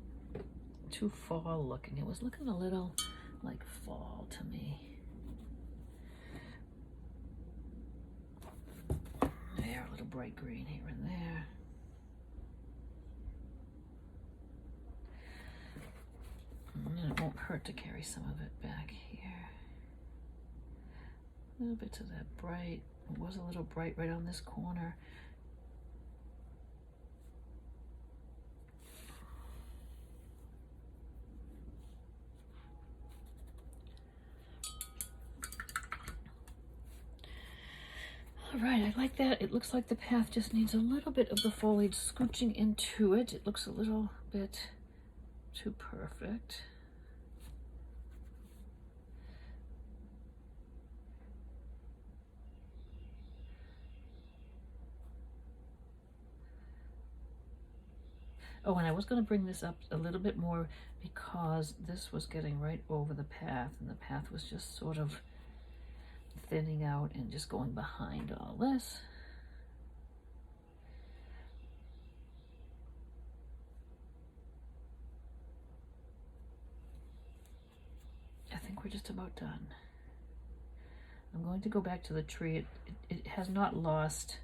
too fall looking. It was looking a little like fall to me. There, a little bright green here and there. And it won't hurt to carry some of it back here. A little bit of that bright. It was a little bright right on this corner. All right, I like that. It looks like the path just needs a little bit of the foliage scooching into it. It looks a little bit too perfect. Oh, and I was going to bring this up a little bit more because this was getting right over the path, and the path was just sort of thinning out and just going behind all this. I think we're just about done. I'm going to go back to the tree. It has not lost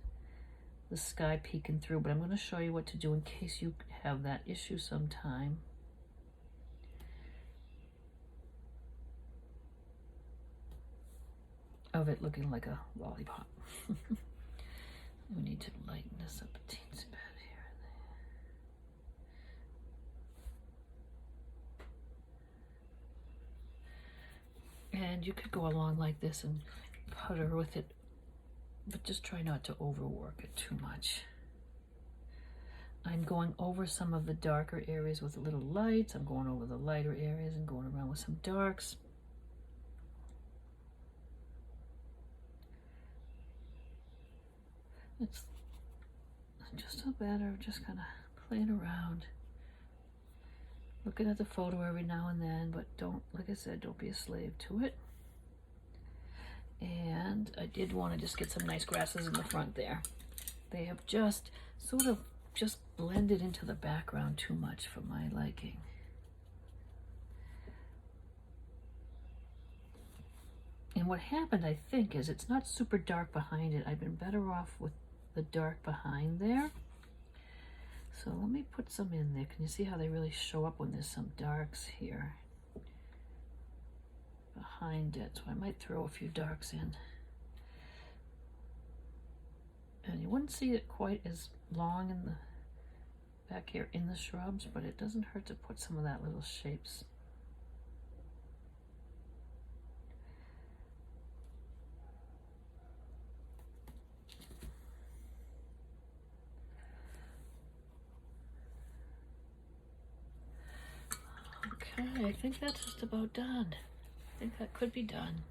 the sky peeking through, but I'm going to show you what to do in case you have that issue sometime. Of it looking like a lollipop. We need to lighten this up a teensy bit here and there. And you could go along like this and putter with it, but just try not to overwork it too much. I'm going over some of the darker areas with little lights. I'm going over the lighter areas and going around with some darks. It's just a matter of just kind of playing around, looking at the photo every now and then, but don't, like I said, don't be a slave to it. And I did want to just get some nice grasses in the front there. They have just sort of just blended into the background too much for my liking. And what happened, I think, is it's not super dark behind it. I've been better off with the dark behind there. So let me put some in there. Can you see how they really show up when there's some darks here behind it? So I might throw a few darks in. And you wouldn't see it quite as long in the back here in the shrubs, but it doesn't hurt to put some of that little shapes. Okay, I think that's just about done. I think that could be done.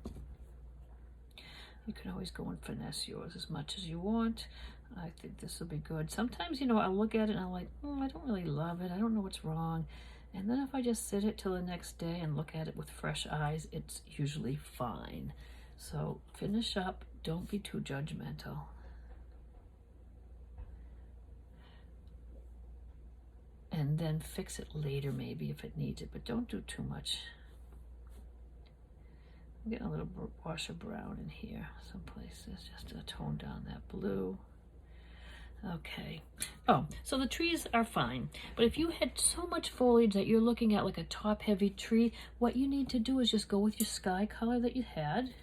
You can always go and finesse yours as much as you want. I think this will be good. Sometimes, you know, I look at it and I'm like, I don't really love it. I don't know what's wrong. And then if I just sit it till the next day and look at it with fresh eyes, it's usually fine. So finish up. Don't be too judgmental. And then fix it later maybe if it needs it, but don't do too much. I'm getting a little wash of brown in here some places just to tone down that blue. Okay. Oh, so the trees are fine. But if you had so much foliage that you're looking at like a top-heavy tree, what you need to do is just go with your sky color that you had,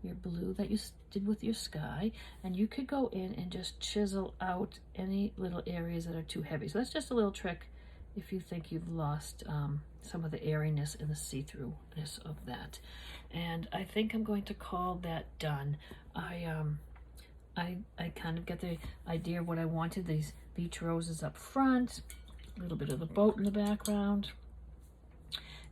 your blue that you did with your sky, and you could go in and just chisel out any little areas that are too heavy. So that's just a little trick if you think you've lost some of the airiness and the see-throughness of that. And I think I'm going to call that done. I kind of get the idea of what I wanted. These beach roses up front, a little bit of the boat in the background.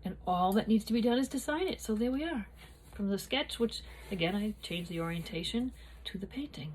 And all that needs to be done is design it. So there we are. From the sketch, which again, I changed the orientation, to the painting.